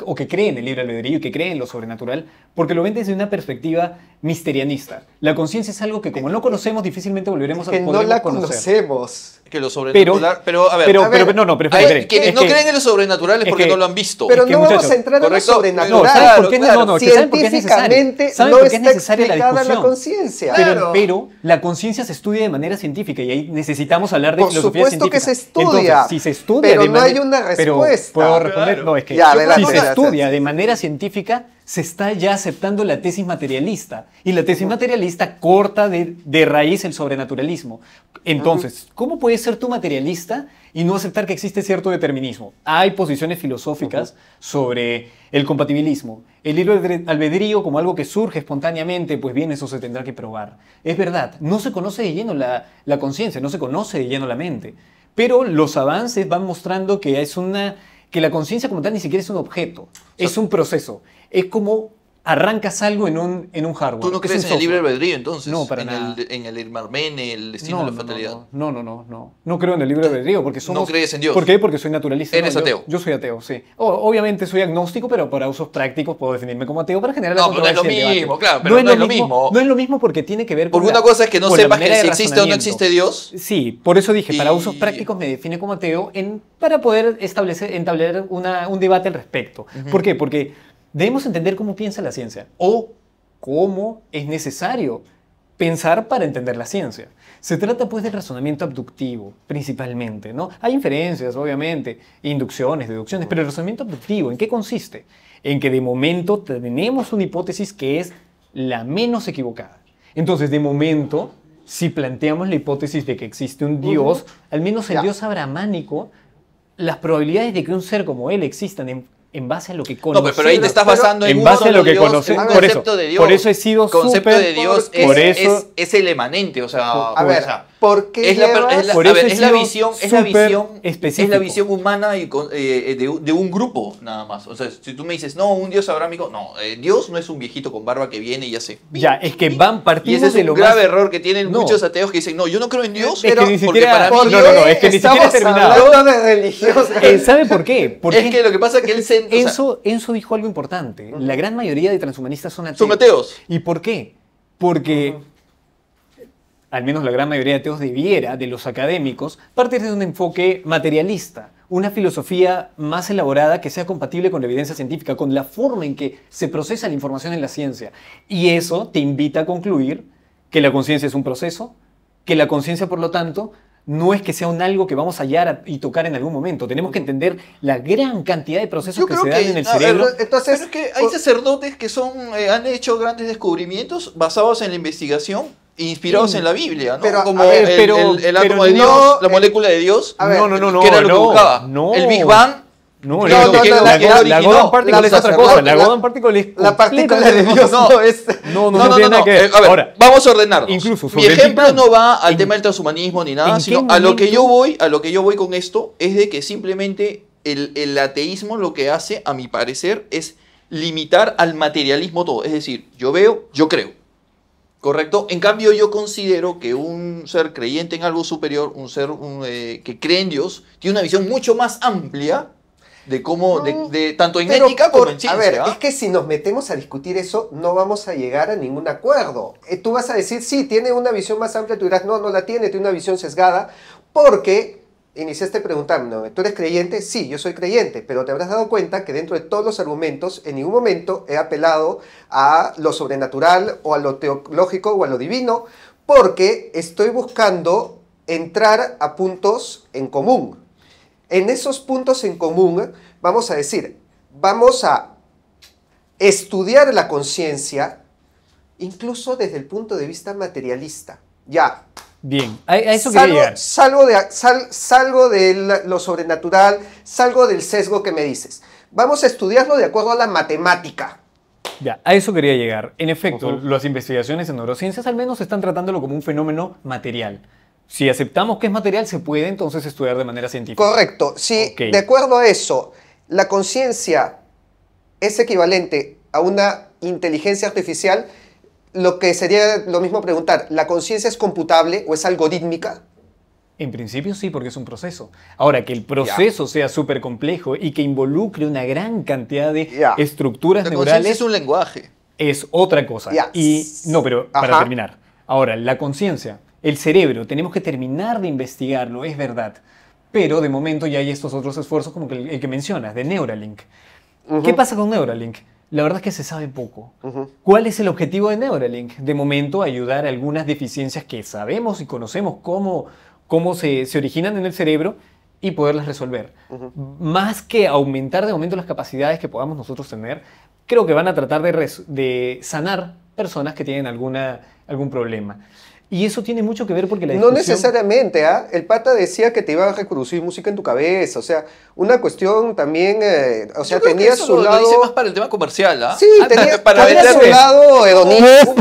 o que cree en el libre albedrío y que cree en lo sobrenatural, porque lo ven desde una perspectiva misterianista. La conciencia es algo que como no conocemos, difícilmente volveremos a Que no poder la conocer. conocemos. Que lo sobrenatural... Pero, a ver, Pero, A ver, no, pero hay espera, quienes es no que- creen en lo sobrenatural es es porque que- no lo han visto. Pero que, no vamos muchachos, a entrar en lo correcto, sobrenatural. No, ¿sabes por qué? Claro, No, es que ¿saben por qué es necesario? Científicamente ¿Saben no por qué es está necesaria la explicada la discusión? conciencia. Pero la conciencia se estudia de manera científica y ahí necesitamos hablar de Por filosofía supuesto que científica. se estudia, Entonces, si se estudia pero de no manera- hay una pero, respuesta. ¿puedo responder? Claro. No, es que Ya, si adelante, se adelante. estudia de manera científica, se está ya aceptando la tesis materialista. Y la tesis materialista corta de raíz el sobrenaturalismo. Entonces, ¿cómo puedes ser tú materialista y no aceptar que existe cierto determinismo? Hay posiciones filosóficas sobre el compatibilismo. El libre albedrío como algo que surge espontáneamente, pues bien, eso se tendrá que probar. Es verdad, no se conoce de lleno la conciencia, no se conoce de lleno la mente. Pero los avances van mostrando que que la conciencia como tal ni siquiera es un objeto, es un proceso. Es como arrancas algo en un hardware. ¿Tú no es crees un en el libre software. albedrío entonces? No, para nada. En el Irmarmene, el destino de la fatalidad. No creo en el libre albedrío porque somos... ¿No crees en Dios? ¿Por qué? Porque soy naturalista. ¿Eres yo- ateo? Yo soy ateo, sí. Obviamente soy agnóstico, pero para usos prácticos puedo definirme como ateo para generar la No, pero no es lo controversia y el mismo, debate. claro, pero no es lo mismo. No es lo mismo porque tiene que ver con Porque una cosa es que no con la sepas manera que si de existe o no razonamiento. existe Dios. Sí, por eso dije, para Y- usos prácticos me define como ateo para poder entablar un debate al respecto. ¿Por qué? Porque debemos entender cómo piensa la ciencia o cómo es necesario pensar para entender la ciencia. Se trata pues del razonamiento abductivo, principalmente, ¿no? Hay inferencias, obviamente, inducciones, deducciones, pero el razonamiento abductivo, ¿en qué consiste? En que de momento tenemos una hipótesis que es la menos equivocada. Entonces, de momento, si planteamos la hipótesis de que existe un Dios, al menos el Ya. Dios abrahámico, las probabilidades de que un ser como él existan en base a lo que No, conocemos. pero ahí te estás basando en en un base a solo lo que Dios, conocemos. en un Por eso, concepto de Dios. por eso he sido El concepto súper... de Dios por eso- es el emanente, o sea, A ver, o sea, ¿por qué es la, llevas- es la- Por a eso ver, he es la sido visión, súper es específico. la visión humana y de un grupo nada más. O sea, si tú me dices, no, un Dios abrámico, no, Dios no es un viejito con barba que viene y ya se... Ya, es que van Y partimos ese es de un lo grave más... error que tienen No. muchos ateos que dicen, no, yo no creo en Dios, Es que ni porque siquiera- para mí... no, no, es que ni siquiera he Estamos terminado. hablando de religión. ¿Sabe por qué? Porque Es que lo que pasa es que él se... o sea, Enzo dijo algo importante. La gran mayoría de transhumanistas son ateos. son ateos. ¿Y por qué? Porque, al menos la gran mayoría de ateos debiera, de los académicos, partir de un enfoque materialista, una filosofía más elaborada que sea compatible con la evidencia científica, con la forma en que se procesa la información en la ciencia. Y eso te invita a concluir que la conciencia es un proceso, que la conciencia, por lo tanto, no es que sea un algo que vamos a hallar y tocar en algún momento. Tenemos que entender la gran cantidad de procesos que se dan en el a ver, cerebro. Entonces, pero es que hay sacerdotes que han hecho grandes descubrimientos basados en la investigación, inspirados en la Biblia, ¿no? Pero, Como a ver, el átomo de no, Dios, la molécula de Dios, A ver, no, que era lo que no, buscaba. no. El Big Bang, No, ¿qué no, es lo no, que- no, lo la, que la originó? Golden Particle es la otra cosa. La la- Golden Particle es la partícula de completamente- Dios no es... No tiene nada que ver. A ver, Ahora, vamos a ordenarnos. incluso Mi sobre el ejemplo Big Bang. no va al ¿En- tema del transhumanismo ni nada, en sino qué a lo que momento? yo voy con esto es de que simplemente el ateísmo lo que hace, a mi parecer, es limitar al materialismo todo. Es decir, yo veo, yo creo. ¿Correcto? En cambio, yo considero que un ser creyente en algo superior, un ser que cree en Dios, tiene una visión mucho más amplia de cómo, de tanto en Pero ética como en ciencia. A ver, ¿ah? es que si nos metemos a discutir eso, no vamos a llegar a ningún acuerdo. Tú vas a decir, sí, tiene una visión más amplia, tú dirás, no, no la tiene una visión sesgada, porque iniciaste preguntándome, ¿tú eres creyente? Sí, yo soy creyente, pero te habrás dado cuenta que dentro de todos los argumentos, en ningún momento he apelado a lo sobrenatural o a lo teológico o a lo divino, porque estoy buscando entrar a puntos en común. En esos puntos en común, vamos a decir, vamos a estudiar la conciencia, incluso desde el punto de vista materialista. Ya. Bien, a eso quería llegar. Salgo de lo sobrenatural, salgo del sesgo que me dices. Vamos a estudiarlo de acuerdo a la matemática. Ya, a eso quería llegar. En efecto, las investigaciones en neurociencias al menos están tratándolo como un fenómeno material. Si aceptamos que es material, se puede entonces estudiar de manera científica. Correcto. Si Ok. de acuerdo a eso, la conciencia es equivalente a una inteligencia artificial, lo que sería lo mismo preguntar, ¿la conciencia es computable o es algorítmica? En principio sí, porque es un proceso. Ahora, que el proceso sea súper complejo y que involucre una gran cantidad de Ya. estructuras La conciencia neurales es un lenguaje. es otra cosa. Ya. Y no, pero para Ajá. terminar. Ahora, la conciencia, el cerebro, tenemos que terminar de investigarlo, es verdad. Pero de momento ya hay estos otros esfuerzos como el que mencionas, de Neuralink. ¿Qué pasa con Neuralink? La verdad es que se sabe poco. ¿Cuál es el objetivo de Neuralink? De momento, ayudar a algunas deficiencias que sabemos y conocemos cómo se originan en el cerebro y poderlas resolver. Más que aumentar de momento las capacidades que podamos nosotros tener, creo que van a tratar de sanar personas que tienen algún problema. Y eso tiene mucho que ver porque la No discusión... necesariamente, ¿ah? El pata decía que te iba a reproducir música en tu cabeza, o sea, una cuestión también, o sea, Yo creo que tenía eso su lo lado... dice más para el tema comercial, ¿ah? Sí, tenía, para tenía su vender lado hedonista.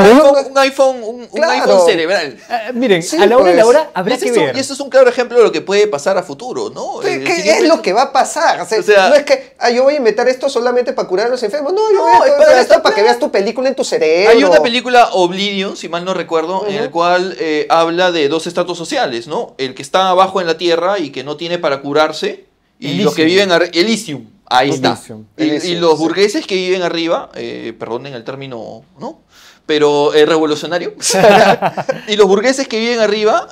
un iPhone, un Claro. iPhone cerebral. Miren, Sí, a la hora de la pues. hora habrá que ver. Y eso es un claro ejemplo de lo que puede pasar a futuro, ¿no? ¿Qué es lo que va a pasar? O sea, no es que yo voy a inventar esto solamente para curar a los enfermos. No, yo voy a inventar pero esto está para que claro. veas tu película en tu cerebro. Hay una película Oblivion, si mal no recuerdo, en el cual habla de dos estratos sociales, ¿no? El que está abajo en la tierra y que no tiene para curarse, y los que viven Elysium, ahí está. Elysium. Y Elysium, los sí. burgueses que viven arriba, perdonen el término, ¿no? Pero revolucionario. Y los burgueses que viven arriba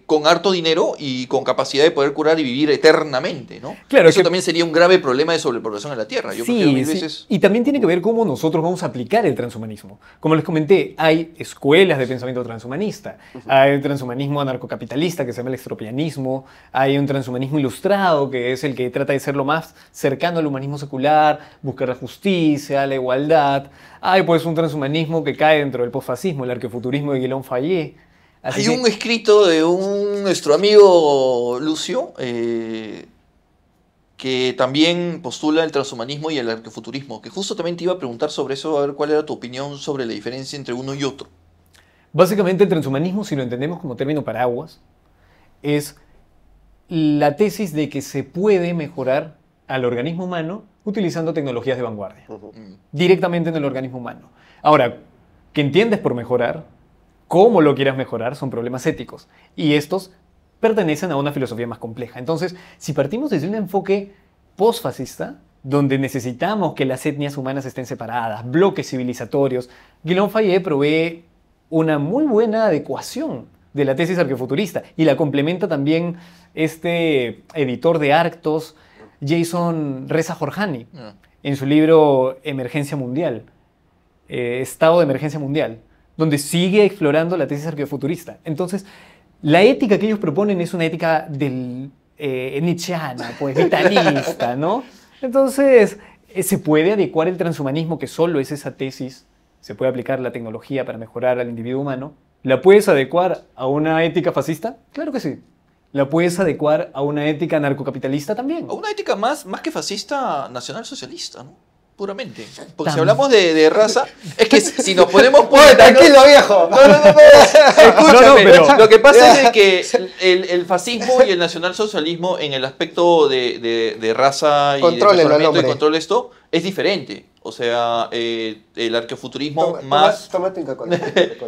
con harto dinero y con capacidad de poder curar y vivir eternamente, ¿no? Claro, Eso que- también sería un grave problema de sobrepoblación en la Tierra. Yo prefiero mil veces... Y también tiene que ver cómo nosotros vamos a aplicar el transhumanismo. Como les comenté, hay escuelas de pensamiento transhumanista. Hay un transhumanismo anarcocapitalista que se llama el extropianismo. Hay un transhumanismo ilustrado que es el que trata de ser lo más cercano al humanismo secular, buscar la justicia, la igualdad. Hay pues un transhumanismo que cae dentro del posfascismo, el arquefuturismo de Guillaume Fayet. Así Hay que- un escrito de nuestro amigo Lucio, que también postula el transhumanismo y el arqueofuturismo, que justo también te iba a preguntar sobre eso, a ver cuál era tu opinión sobre la diferencia entre uno y otro. Básicamente el transhumanismo, si lo entendemos como término paraguas, es la tesis de que se puede mejorar al organismo humano utilizando tecnologías de vanguardia, directamente en el organismo humano. Ahora, ¿qué entiendes por mejorar? ¿Cómo lo quieras mejorar? Son problemas éticos. Y estos pertenecen a una filosofía más compleja. Entonces, si partimos desde un enfoque postfascista, donde necesitamos que las etnias humanas estén separadas, bloques civilizatorios, Guillaume Fayet provee una muy buena adecuación de la tesis arqueofuturista y la complementa también este editor de Arctos, Jason Reza Jorjani, en su libro Emergencia Mundial, Estado de Emergencia Mundial, donde sigue explorando la tesis arqueofuturista. Entonces, la ética que ellos proponen es una ética del, nietzscheana, pues vitalista, ¿no? Entonces, se puede adecuar el transhumanismo, que solo es esa tesis, se puede aplicar la tecnología para mejorar al individuo humano. ¿La puedes adecuar a una ética fascista? Claro que sí. ¿La puedes adecuar a una ética narcocapitalista también? A una ética más que fascista, nacionalsocialista, ¿no? Puramente. Porque si hablamos de raza, es que si nos ponemos... Oye, tranquilo, viejo. Escúchame, pero- lo que pasa es que el fascismo y el nacionalsocialismo en el aspecto de raza y Contrólelo, de mejoramiento y hombre. control de esto es diferente. O sea, el arqueofuturismo Tómate un Coca-Cola.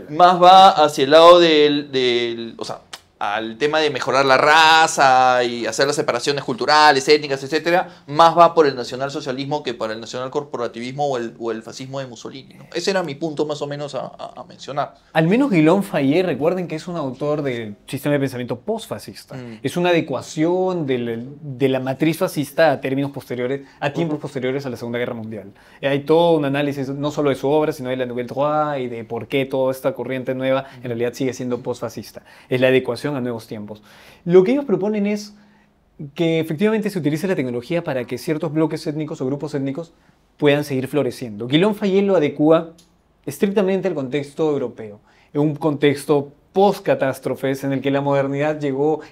más va hacia el lado o sea, al tema de mejorar la raza y hacer las separaciones culturales, étnicas, etcétera, más va por el nacionalsocialismo que para el nacionalcorporativismo o el fascismo de Mussolini, ¿no? Ese era mi punto más o menos a mencionar. Al menos Guillaume Fayet, recuerden que es un autor del sistema de pensamiento postfascista. Es una adecuación de la matriz fascista a términos posteriores, a tiempos posteriores a la Segunda Guerra Mundial. Hay todo un análisis no solo de su obra, sino de la Nouvelle Droite y de por qué toda esta corriente nueva en realidad sigue siendo postfascista. Es la adecuación a nuevos tiempos. Lo que ellos proponen es que efectivamente se utilice la tecnología para que ciertos bloques étnicos o grupos étnicos puedan seguir floreciendo. Guillaume Fayet lo adecua estrictamente al contexto europeo, en un contexto post-catástrofes en el que la modernidad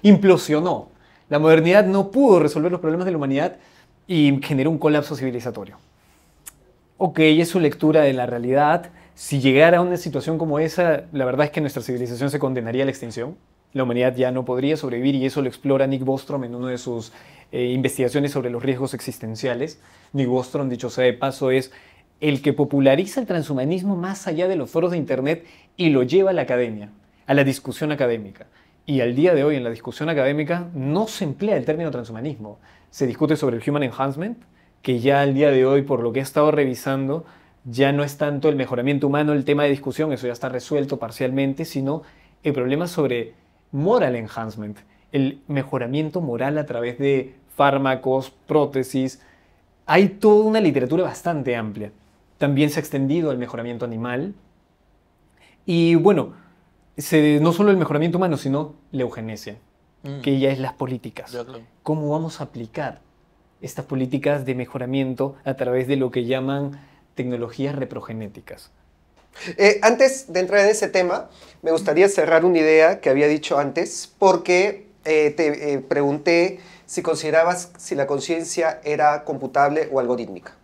implosionó. La modernidad no pudo resolver los problemas de la humanidad y generó un colapso civilizatorio. Ok, es su lectura de la realidad. Si llegara a una situación como esa, la verdad es que nuestra civilización se condenaría a la extinción. La humanidad ya no podría sobrevivir y eso lo explora Nick Bostrom en una de sus investigaciones sobre los riesgos existenciales. Nick Bostrom, dicho sea de paso, es el que populariza el transhumanismo más allá de los foros de internet y lo lleva a la academia, a la discusión académica. Y al día de hoy en la discusión académica no se emplea el término transhumanismo. Se discute sobre el Human Enhancement, que ya al día de hoy, por lo que he estado revisando, ya no es tanto el mejoramiento humano el tema de discusión, eso ya está resuelto parcialmente, sino el problema sobre Moral Enhancement, el mejoramiento moral a través de fármacos, prótesis. Hay toda una literatura bastante amplia. También se ha extendido al mejoramiento animal. Y bueno, no solo el mejoramiento humano, sino la eugenesia, que ya es las políticas. Ya, claro. ¿Cómo vamos a aplicar estas políticas de mejoramiento a través de lo que llaman tecnologías reprogenéticas? Antes de entrar en ese tema, me gustaría cerrar una idea que había dicho antes, porque te pregunté si considerabas si la conciencia era computable o algorítmica.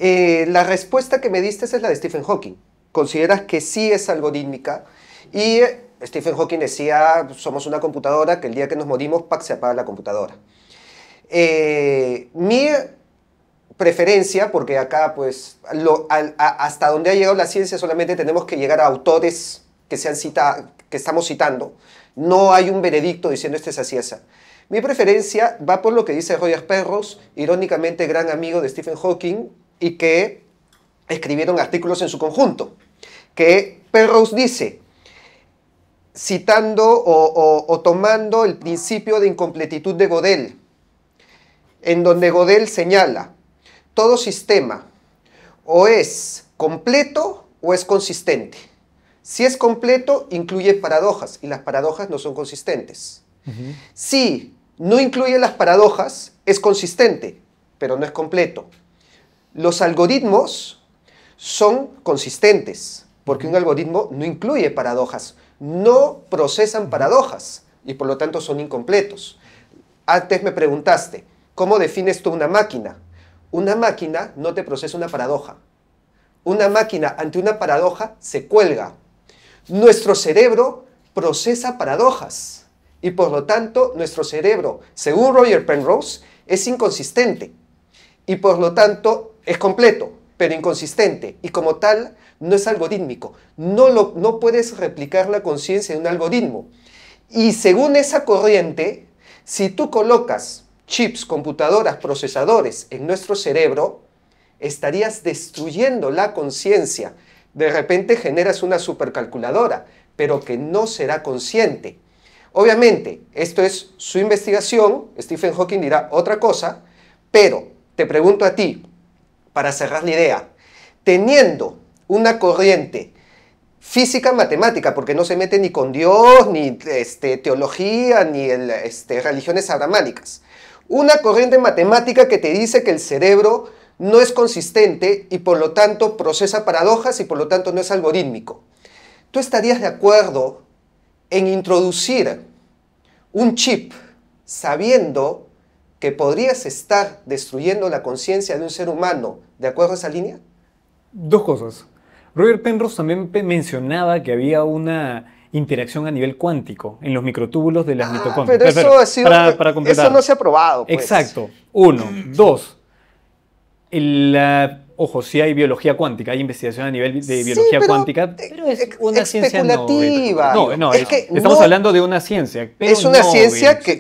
La respuesta que me diste es la de Stephen Hawking. Consideras que sí es algorítmica y Stephen Hawking decía, somos una computadora que el día que nos morimos, ¡pac!, se apaga la computadora. Mi preferencia, porque acá pues hasta donde ha llegado la ciencia solamente tenemos que llegar a autores que estamos citando, no hay un veredicto diciendo este es así, esa. Mi preferencia va por lo que dice Roger Penrose, irónicamente gran amigo de Stephen Hawking, y que escribieron artículos en su conjunto, que Penrose dice, citando o tomando el principio de incompletitud de Gödel, en donde Gödel señala, todo sistema o es completo o es consistente. Si es completo, incluye paradojas, y las paradojas no son consistentes. Si no incluye las paradojas, es consistente, pero no es completo. Los algoritmos son consistentes, porque un algoritmo no incluye paradojas, no procesan paradojas, y por lo tanto son incompletos. Antes me preguntaste, ¿Cómo defines tú una máquina? Una máquina no te procesa una paradoja. Una máquina ante una paradoja se cuelga. Nuestro cerebro procesa paradojas y por lo tanto nuestro cerebro, según Roger Penrose, es inconsistente y por lo tanto es completo, pero inconsistente y como tal no es algorítmico. No puedes replicar la conciencia de un algoritmo. Y según esa corriente, si tú colocas chips, computadoras, procesadores en nuestro cerebro, estarías destruyendo la conciencia. De repente generas una supercalculadora, pero que no será consciente. Obviamente, esto es su investigación, Stephen Hawking dirá otra cosa, pero te pregunto a ti, para cerrar la idea, teniendo una corriente física matemática, porque no se mete ni con Dios, ni teología, ni religiones abramánicas, una corriente matemática que te dice que el cerebro no es consistente y por lo tanto procesa paradojas y por lo tanto no es algorítmico. ¿Tú estarías de acuerdo en introducir un chip sabiendo que podrías estar destruyendo la conciencia de un ser humano de acuerdo a esa línea? Dos cosas. Roger Penrose también mencionaba que había una interacción a nivel cuántico en los microtúbulos de las mitocondrias. Pero eso ha sido, para completar. eso no se ha probado. Pues. Exacto. Uno. Dos. Ojo, sí hay biología cuántica, hay investigación a nivel de biología cuántica, pero es una ciencia especulativa. Estamos hablando de una ciencia. Pero es una ciencia que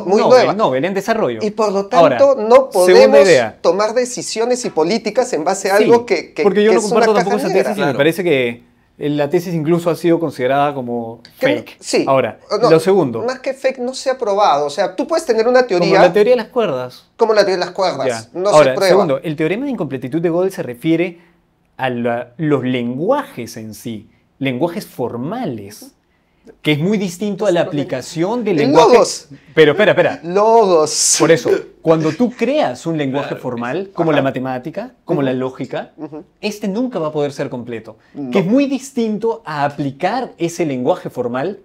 muy nueva. Novel, en desarrollo. Y por lo tanto no podemos tomar decisiones y políticas en base a algo que porque yo no es comparto una tampoco esa caja tesis y negra. me parece que la tesis incluso ha sido considerada como fake. Sí. Ahora, lo segundo. Más que fake no se ha probado. O sea, tú puedes tener una teoría... Como la teoría de las cuerdas. Como la teoría de las cuerdas. Ya. No Ahora, se prueba. segundo, el teorema de incompletitud de Gödel se refiere a los lenguajes en sí, lenguajes formales, que es muy distinto a la aplicación del lenguaje. Logos. Pero espera. Logos. Por eso, cuando tú creas un lenguaje formal, como la matemática, como la lógica, este nunca va a poder ser completo. No. Que es muy distinto a aplicar ese lenguaje formal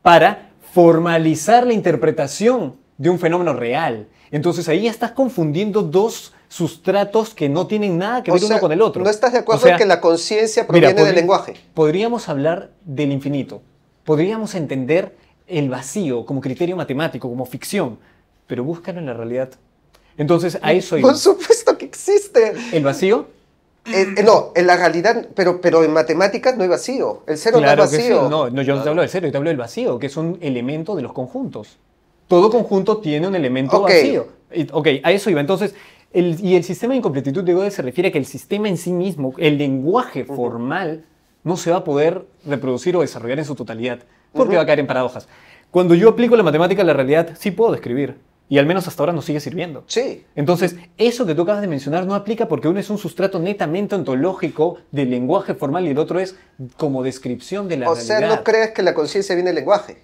para formalizar la interpretación de un fenómeno real. Entonces ahí estás confundiendo dos sustratos que no tienen nada que ver uno con el otro. ¿No estás de acuerdo en que la conciencia proviene del lenguaje? Podríamos hablar del infinito. Podríamos entender el vacío como criterio matemático, como ficción, pero búscalo en la realidad. Entonces, a eso iba. Por supuesto que existe. ¿El vacío? No, en la realidad, pero en matemáticas no hay vacío. El cero Claro no es que vacío. sí. No, yo no te hablo del cero, yo te hablo del vacío, que es un elemento de los conjuntos. Todo conjunto tiene un elemento vacío. Ok, a eso iba. Entonces, el sistema de incompletitud de Gödel se refiere a que el sistema en sí mismo, el lenguaje formal, no se va a poder reproducir o desarrollar en su totalidad, porque va a caer en paradojas. Cuando yo aplico la matemática a la realidad, sí puedo describir, y al menos hasta ahora nos sigue sirviendo. Sí. Entonces, eso que tú acabas de mencionar no aplica porque uno es un sustrato netamente ontológico del lenguaje formal y el otro es como descripción de la realidad. O sea, ¿no crees que la conciencia viene del lenguaje?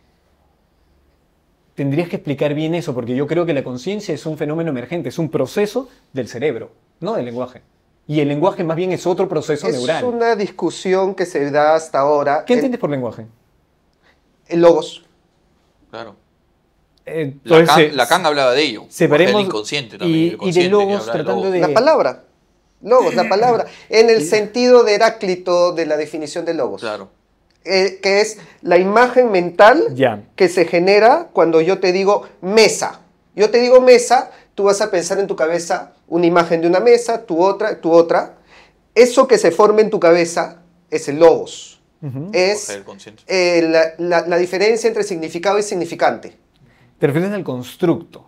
Tendrías que explicar bien eso, porque yo creo que la conciencia es un fenómeno emergente, es un proceso del cerebro, no del lenguaje. Y el lenguaje más bien es otro proceso neural. Es una discusión que se da hasta ahora. ¿Qué entiendes por lenguaje? El logos. Claro. Entonces, Lacan hablaba de ello. Separemos del inconsciente también. y de logos tratando de... La palabra. Logos, la palabra. En el sentido de Heráclito de la definición de logos. Claro. Que es la imagen mental que se genera cuando yo te digo mesa. Yo te digo mesa, tú vas a pensar en tu cabeza una imagen de una mesa, tu otra. Eso que se forma en tu cabeza es el logos. Es la diferencia entre significado y significante. Te refieres al constructo.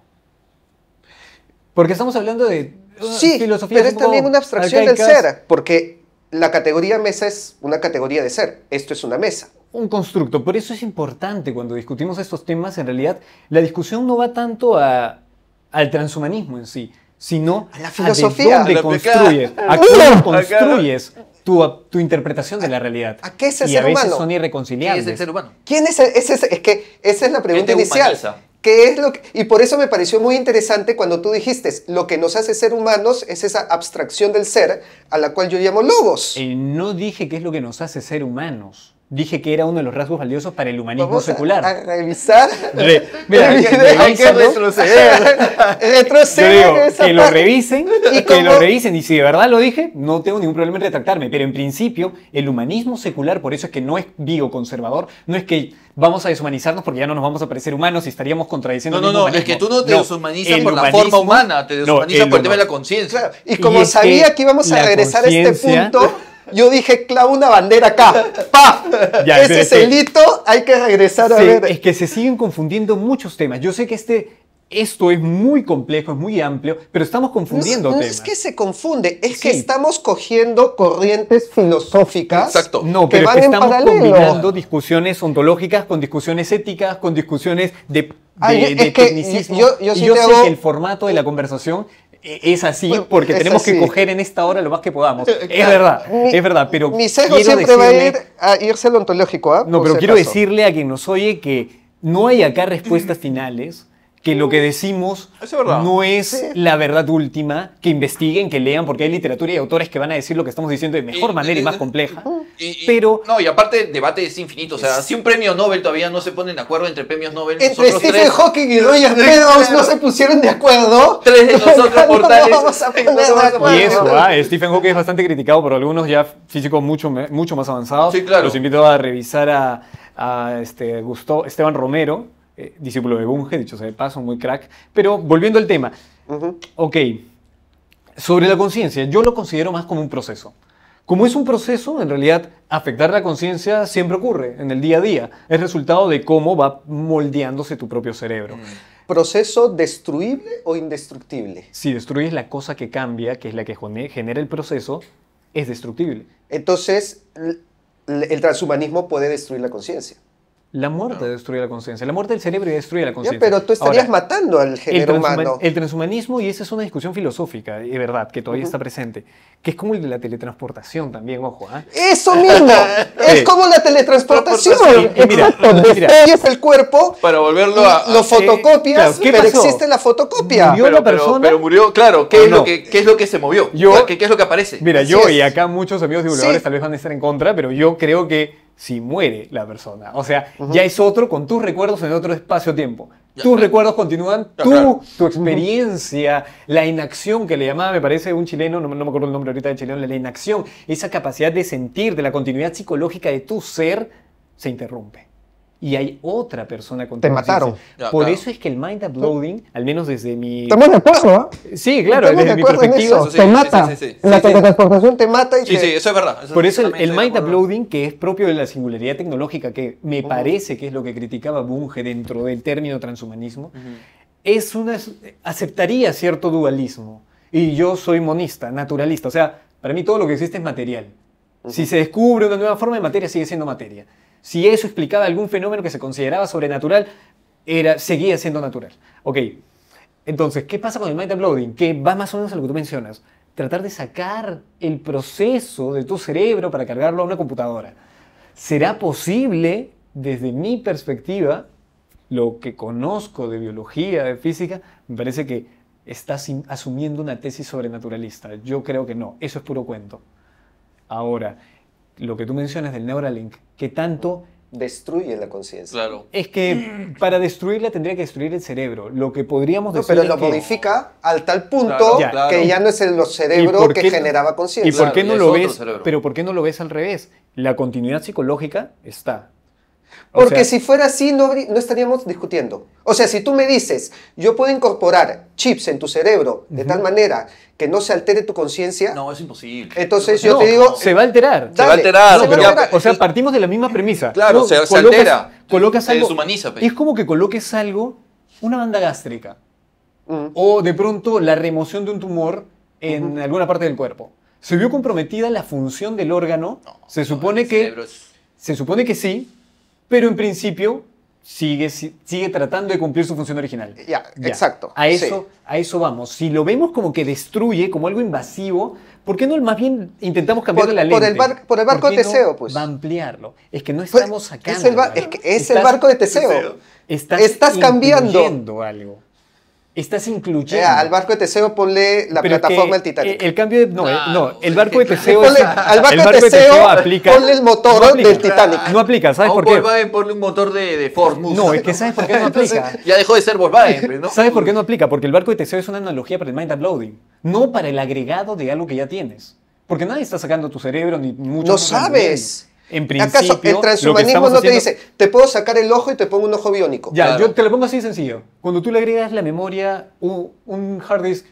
Porque estamos hablando de filosofía. Pero es también una abstracción del ser, porque la categoría mesa es una categoría de ser. Esto es una mesa. Un constructo. Por eso es importante cuando discutimos estos temas, en realidad, la discusión no va tanto al transhumanismo en sí, sino a la filosofía. A de dónde construyes, a cómo construyes tu interpretación de la realidad. ¿A qué es el y ser humano? a veces son irreconciliables. ¿Qué es el ser humano? ¿Quién es es que esa es la pregunta inicial. ¿Qué es y por eso me pareció muy interesante cuando tú dijiste, lo que nos hace ser humanos es esa abstracción del ser a la cual yo llamo logos. No dije qué es lo que nos hace ser humanos. Dije que era uno de los rasgos valiosos para el humanismo Vamos secular. a revisar. Mira, Hay que revísalo. retroceder. Yo Retroceder digo, esa que lo parte. revisen, Y que lo como- revisen. Y si de verdad lo dije, no tengo ningún problema en retractarme. Pero en principio, el humanismo secular, por eso es que no es bioconservador, no es que vamos a deshumanizarnos porque ya no nos vamos a parecer humanos y estaríamos contradiciendo No, el no, mismo no, es humanismo. que tú no te deshumanizas el por la humanismo- forma humana, te deshumanizas el por el tema de la huma- conciencia. Claro, y como es sabía que que íbamos a la regresar a este conciencia- punto, yo dije, clavo una bandera acá. ¡Pa! Ya, pero Ese es es el que- hito, hay que regresar a Sí, ver. es que se siguen confundiendo muchos temas. Yo sé que esto es muy complejo, es muy amplio, pero estamos confundiendo no temas. es que se confunde, es que Sí. estamos cogiendo corrientes filosóficas Exacto. No, que pero es van que en estamos paralelo. combinando discusiones ontológicas con discusiones éticas, con discusiones de Ay, de es que tecnicismo. yo Y sí yo te sé hago- que el formato de la conversación es así Pues, porque es tenemos que así. coger en esta hora lo más que podamos. Es Mi- verdad, pero Mi sesgo quiero siempre va decirle- a irse al ontológico, ¿ah? No, Por pero si quiero acaso. decirle a quien nos oye que no hay acá respuestas finales, que lo que decimos Eso es verdad. no es la verdad última, que investiguen, que lean, porque hay literatura y autores que van a decir lo que estamos diciendo de mejor manera y más compleja. Pero No, y aparte el debate es infinito. O sea, si un premio Nobel todavía no se ponen de acuerdo entre premios Nobel, Entre nosotros Stephen tres, Hawking y Roger Penrose no se pusieron de acuerdo. tres de nosotros No mortales, vamos a poner no nos de vamos a acuerdo. y eso, Stephen Hawking es bastante criticado por algunos ya físicos mucho más avanzados. Sí, claro. Los invito a revisar a Esteban Romero, discípulo de Bunge, dicho sea de paso, muy crack. Pero volviendo al tema, Ujú. ok, sobre la conciencia, yo lo considero más como un proceso. Como es un proceso, en realidad, afectar la conciencia siempre ocurre en el día a día. Es resultado de cómo va moldeándose tu propio cerebro. ¿Proceso destruible o indestructible? Si destruyes la cosa que cambia, que es la que genera el proceso, es destructible. Entonces, el transhumanismo puede destruir la conciencia. La muerte destruye la conciencia. La muerte del cerebro destruye la Ya, conciencia. pero tú estarías Ahora, matando al género humano. el transhumanismo, y esa es una discusión filosófica, de verdad, que todavía está presente, que es como el de la teletransportación también, ojo, ¿ah? Eso mismo, es como la teletransportación. Y mira, Exacto, mira. destruyes el cuerpo, para volverlo a... lo fotocopias, claro, ¿qué pero pasó? existe la fotocopia. Murió la persona. pero murió, claro. ¿Qué ¿O es, no? qué es lo que se movió? Yo- ¿Qué es lo que aparece? Mira, Así yo es. y acá muchos amigos divulgadores Sí. tal vez van a estar en contra, pero yo creo que si muere la persona, o sea, ya es otro con tus recuerdos en otro espacio-tiempo. Tus recuerdos continúan, Ya, claro. tu experiencia, la inacción que le llamaba, me parece un chileno, no me acuerdo el nombre ahorita del chileno, la inacción, esa capacidad de sentir, de la continuidad psicológica de tu ser, se interrumpe. Y hay otra persona con tu Te conciencia. mataron. Ya, Por claro. eso es que el mind uploading, al menos desde mi... Estamos de acuerdo, ¿ah? Sí, claro, Estamos desde de mi acuerdo en perspectiva. eso. Sí, Te sí, mata. sí, sí, sí. La Sí, sí. teletransportación te mata y Sí, sí, eso es verdad. Eso Por eso también el estoy de mind acuerdo. uploading, que es propio de la singularidad tecnológica, que me parece que es lo que criticaba Bunge dentro del término transhumanismo, aceptaría cierto dualismo. Y yo soy monista, naturalista. O sea, para mí todo lo que existe es material. Si se descubre una nueva forma de materia, sigue siendo materia. Si eso explicaba algún fenómeno que se consideraba sobrenatural, seguía siendo natural. Ok, entonces, ¿qué pasa con el mind uploading? Que va más o menos a lo que tú mencionas. Tratar de sacar el proceso de tu cerebro para cargarlo a una computadora. ¿Será posible, desde mi perspectiva, lo que conozco de biología, de física, me parece que estás asumiendo una tesis sobrenaturalista? Yo creo que no, eso es puro cuento. Ahora, lo que tú mencionas del Neuralink, que tanto destruye la conciencia. Claro. es que para destruirla tendría que destruir el cerebro. Lo que podríamos No, decir pero es lo que... modifica al tal punto Claro, Ya. claro. que ya no es el ¿Y cerebro por que qué- generaba ¿Y conciencia. por qué Claro, no ya lo es otro ves? cerebro. Pero ¿por qué no lo ves al revés? La continuidad psicológica está. O Porque sea, si fuera así, no estaríamos discutiendo. O sea, si tú me dices, yo puedo incorporar chips en tu cerebro de tal manera que no se altere tu conciencia, No, es imposible. entonces no, yo te digo, se va a alterar. Se va a alterar, se va a pero- alterar. O sea, partimos de la misma premisa. Claro, Tú se colocas- altera. Colocas Se algo. deshumaniza, pues. Es como que coloques algo, una banda gástrica, Mm. o de pronto la remoción de un tumor en alguna parte del cuerpo. ¿Se vio comprometida la función del órgano? No, se supone el que cerebro es- se supone que sí, pero en principio sigue tratando de cumplir su función original. Ya, exacto, A eso vamos. Si lo vemos como que destruye, como algo invasivo, ¿por qué no más bien intentamos cambiarle la por lente? el por el barco ¿Por qué de Teseo, pues. Va a ampliarlo. Es que no Pues, estamos sacando. es el barco de Teseo. Estás Estás cambiando. incluyendo algo. Estás incluyendo. Al barco de Teseo ponle la Pero es plataforma que del Titanic. el cambio de... No, el barco de Teseo... Ponle, al barco de Teseo aplica... ponle el motor aplica. del Titanic. No aplica, ¿sabes A un por qué? Volkswagen ponle un motor de Ford Mustang. No, es que ¿sabes por qué no aplica? Ya dejó de ser Volkswagen, pues, ¿no? ¿Sabes por qué no aplica? Porque el barco de Teseo es una analogía para el mind uploading, no para el agregado de algo que ya tienes. Porque nadie está sacando tu cerebro ni mucho. No menos sabes. En principio, ¿Acaso el lo que transhumanismo estamos no te haciendo- dice, te puedo sacar el ojo y te pongo un ojo biónico? Ya, Claro. yo te lo pongo así sencillo. Cuando tú le agregas la memoria, un hard disk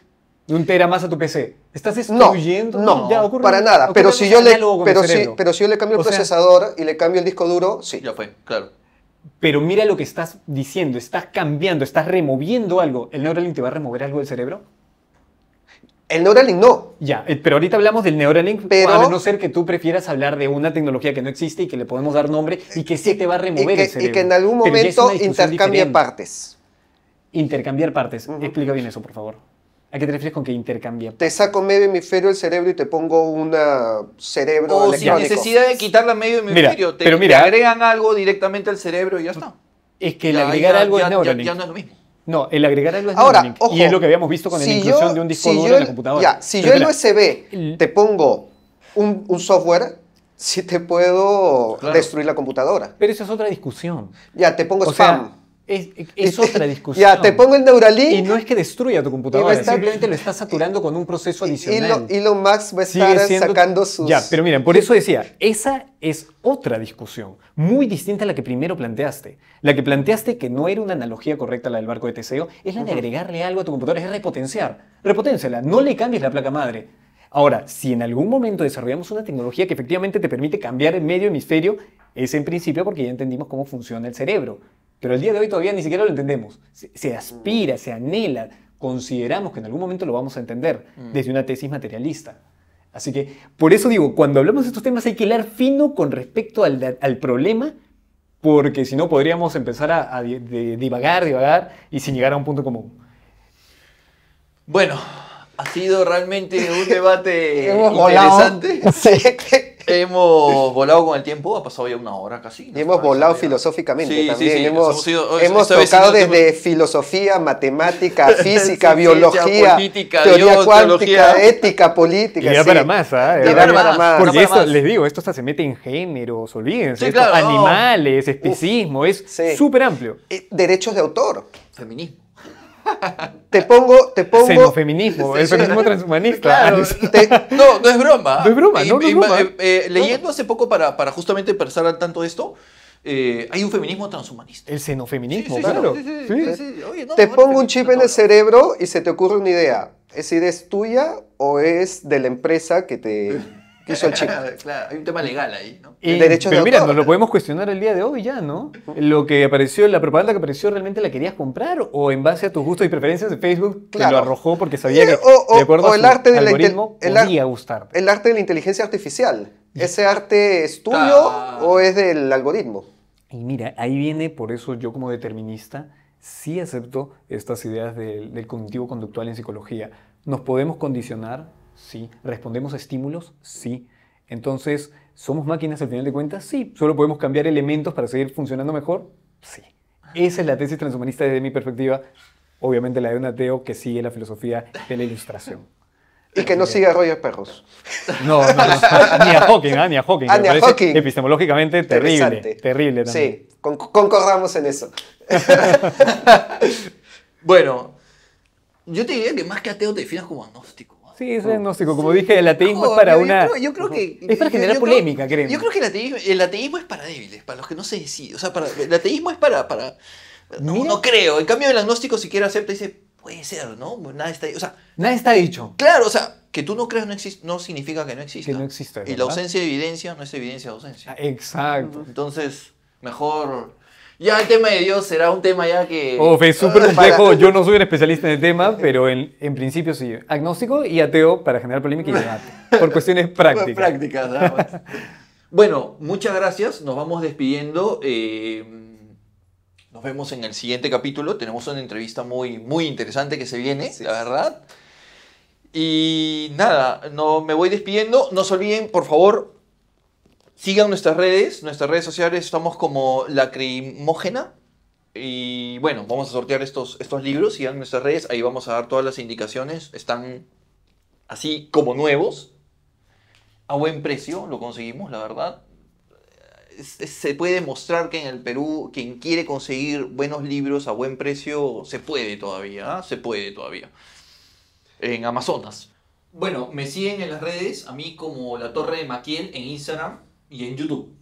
de 1 tera más a tu PC, ¿estás No, destruyendo? no, Ya, ocurre- para nada. ocurre Pero algo si yo le, análogo con el cerebro. pero si yo le cambio el O sea, procesador y le cambio el disco duro, sí. Ya fue, claro. Pero mira lo que estás diciendo, estás cambiando, estás removiendo algo. ¿El Neuralink te va a remover algo del cerebro? El Neuralink no. Ya, pero ahorita hablamos del Neuralink, Pero- a no ser que tú prefieras hablar de una tecnología que no existe y que le podemos dar nombre y que sí te va a remover el y cerebro. que en algún Pero ya es momento una discusión intercambie diferente. partes. Intercambiar partes. Explica bien eso, por favor. ¿A qué te refieres con que intercambia? Te saco medio hemisferio del cerebro y te pongo un cerebro O sin electrónico. necesidad de quitarla medio Mira, hemisferio. pero te mira- agregan algo directamente al cerebro y ya está. Es que el Ya, agregar ya- algo ya- es ya- Neuralink. ya no es lo mismo. No, el agregar algo es Ahora, Neuralink. ojo, Y es lo que habíamos visto con la si inclusión yo- de un disco si duro yo en la el- computadora. Ya, si Pero yo el espera, USB te pongo un software, sí te puedo Claro. destruir la computadora. Pero eso es otra discusión. Ya, te pongo O spam. sea, es otra discusión. Ya, te pongo el Neuralink. Y no es que destruya tu Y va computadora, a estar- simplemente lo estás saturando con un proceso adicional. Elon Musk va a Sigue estar siendo- sacando sus... Ya, pero miren, por eso decía, esa es otra discusión, muy distinta a la que primero planteaste. La que planteaste, que no era una analogía correcta la del barco de Teseo, es la de agregarle algo a tu computadora, es repotenciar. Repoténciala, no le cambies la placa madre. Ahora, si en algún momento desarrollamos una tecnología que efectivamente te permite cambiar el medio hemisferio, es en principio porque ya entendimos cómo funciona el cerebro. Pero el día de hoy todavía ni siquiera lo entendemos. Se aspira, se anhela, consideramos que en algún momento lo vamos a entender desde una tesis materialista. Así que, por eso digo, cuando hablamos de estos temas hay que hilar fino con respecto al problema, porque si no podríamos empezar a divagar y sin llegar a un punto común. Bueno, ha sido realmente un debate Hemos volado. interesante. Sí. Hemos volado con el tiempo, ha pasado ya 1 hora casi. Y hemos volado filosóficamente Sí, sí, también. sí, Hemos, ido- hemos esta vez tocado sí nos desde filosofía, matemática, física, Ciencia, biología, política, teoría Dios, cuántica, teología. ética, política. Y da sí. para más, ¿ah? Y da para más. Porque Da para esto, más. les digo, esto hasta se mete en géneros, olvídense. Sí, esto, claro, no. animales, especismo, es Sí. súper amplio. Derechos de autor. Feminismo. Te pongo... Xenofeminismo, el feminismo transhumanista. Claro. te- No es broma. No es broma, no es broma. Leyendo hace poco para justamente pensar al tanto de esto, hay un feminismo transhumanista. El xenofeminismo, Sí, sí, claro. sí, sí, Sí. sí, sí. Oye, no, te bueno, pongo un chip en el no. cerebro y se te ocurre una idea. ¿Esa idea es tuya o es de la empresa que te hizo el chip? Claro, hay un tema legal ahí, ¿no? Derechos de pero mira, autor. nos lo podemos cuestionar el día de hoy ya, ¿no? Lo que apareció, la propaganda que apareció, ¿realmente la querías comprar? ¿O en base a tus gustos y preferencias de Facebook te Claro. lo arrojó porque sabía que, O- de acuerdo o a el su arte de la algoritmo, el ar- podía gustarte? El arte de la inteligencia artificial. ¿Ese arte es tuyo Ah. o es del algoritmo? Y mira, ahí viene, por eso yo como determinista, sí acepto estas ideas del cognitivo conductual en psicología. ¿Nos podemos condicionar? Sí. ¿Respondemos a estímulos? Sí. Entonces, ¿somos máquinas al final de cuentas? Sí. ¿Solo podemos cambiar elementos para seguir funcionando mejor? Sí. Esa es la tesis transhumanista desde mi perspectiva. Obviamente la de un ateo que sigue la filosofía de la ilustración. Y que no siga a Roger Perros. No, ni a Hawking, ni a Hawking. Ah, Me ni a parece Hawking. epistemológicamente terrible. Interesante. Terrible también. Sí, concordamos en eso. Bueno, yo te diría que más que ateo te definas como agnóstico. ¿no? Sí, es agnóstico. Como dije, el ateísmo No, es para yo una... yo creo que... Es para generar yo creo- polémica, créeme. Yo creo que el ateísmo es para débiles, para los que no se deciden. O sea, el ateísmo es para no, Mira. no creo. En cambio, el agnóstico siquiera acepta y dice, puede ser, ¿no? Nada está ahí. O sea, Nada está dicho. claro, o sea, que tú no creas no significa que no exista. Que no exista, Y la ¿verdad? ausencia de evidencia no es evidencia de ausencia. Exacto. Entonces, mejor... Ya el tema de Dios será un tema ya que... Es súper complejo. Yo no soy un especialista en el tema, pero en principio sí. Agnóstico y ateo para generar polémica y debate. Por cuestiones prácticas. Prácticas, nada más. Bueno, muchas gracias. Nos vamos despidiendo. Nos vemos en el siguiente capítulo. Tenemos una entrevista muy, muy interesante que se viene, la verdad. Y nada, no, me voy despidiendo. No se olviden, por favor, sigan nuestras redes sociales. Estamos como Lacrimógena Y bueno, vamos a sortear estos libros. Sigan nuestras redes, ahí vamos a dar todas las indicaciones. Están así como nuevos, a buen precio, lo conseguimos, la verdad. Se puede demostrar que en el Perú, quien quiere conseguir buenos libros a buen precio, se puede todavía, ¿ah? Se puede todavía. En Amazonas. Bueno, me siguen en las redes, a mí como La Torre de Maquiel en Instagram y en YouTube.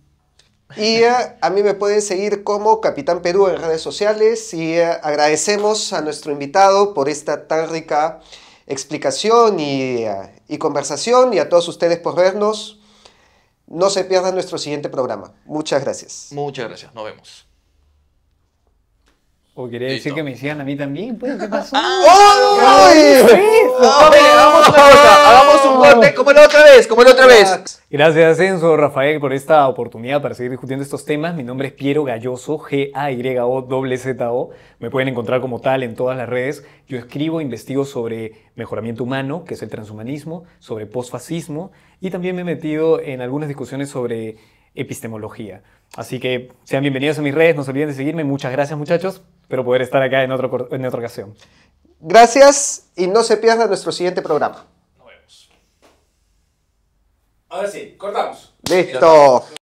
Y a mí me pueden seguir como Capitán Perú en redes sociales y agradecemos a nuestro invitado por esta tan rica explicación y conversación y a todos ustedes por vernos. No se pierdan nuestro siguiente programa. Muchas gracias. Muchas gracias, nos vemos. ¿O quería decir Listo. que me sigan a mí también? Pues, ¿qué pasó? ¡Ay! Hagamos una cosa, hagamos un corte como la otra vez, Gracias, Enzo, Rafael, por esta oportunidad para seguir discutiendo estos temas. Mi nombre es Piero Galloso, Gayozo. Me pueden encontrar como tal en todas las redes. Yo escribo, investigo sobre mejoramiento humano, que es el transhumanismo, sobre posfascismo, y también me he metido en algunas discusiones sobre epistemología. Así que sean bienvenidos a mis redes, no se olviden de seguirme. Muchas gracias, muchachos. Espero poder estar acá en otra ocasión. Gracias y no se pierdan nuestro siguiente programa. Nos vemos. Ahora sí, cortamos. Listo.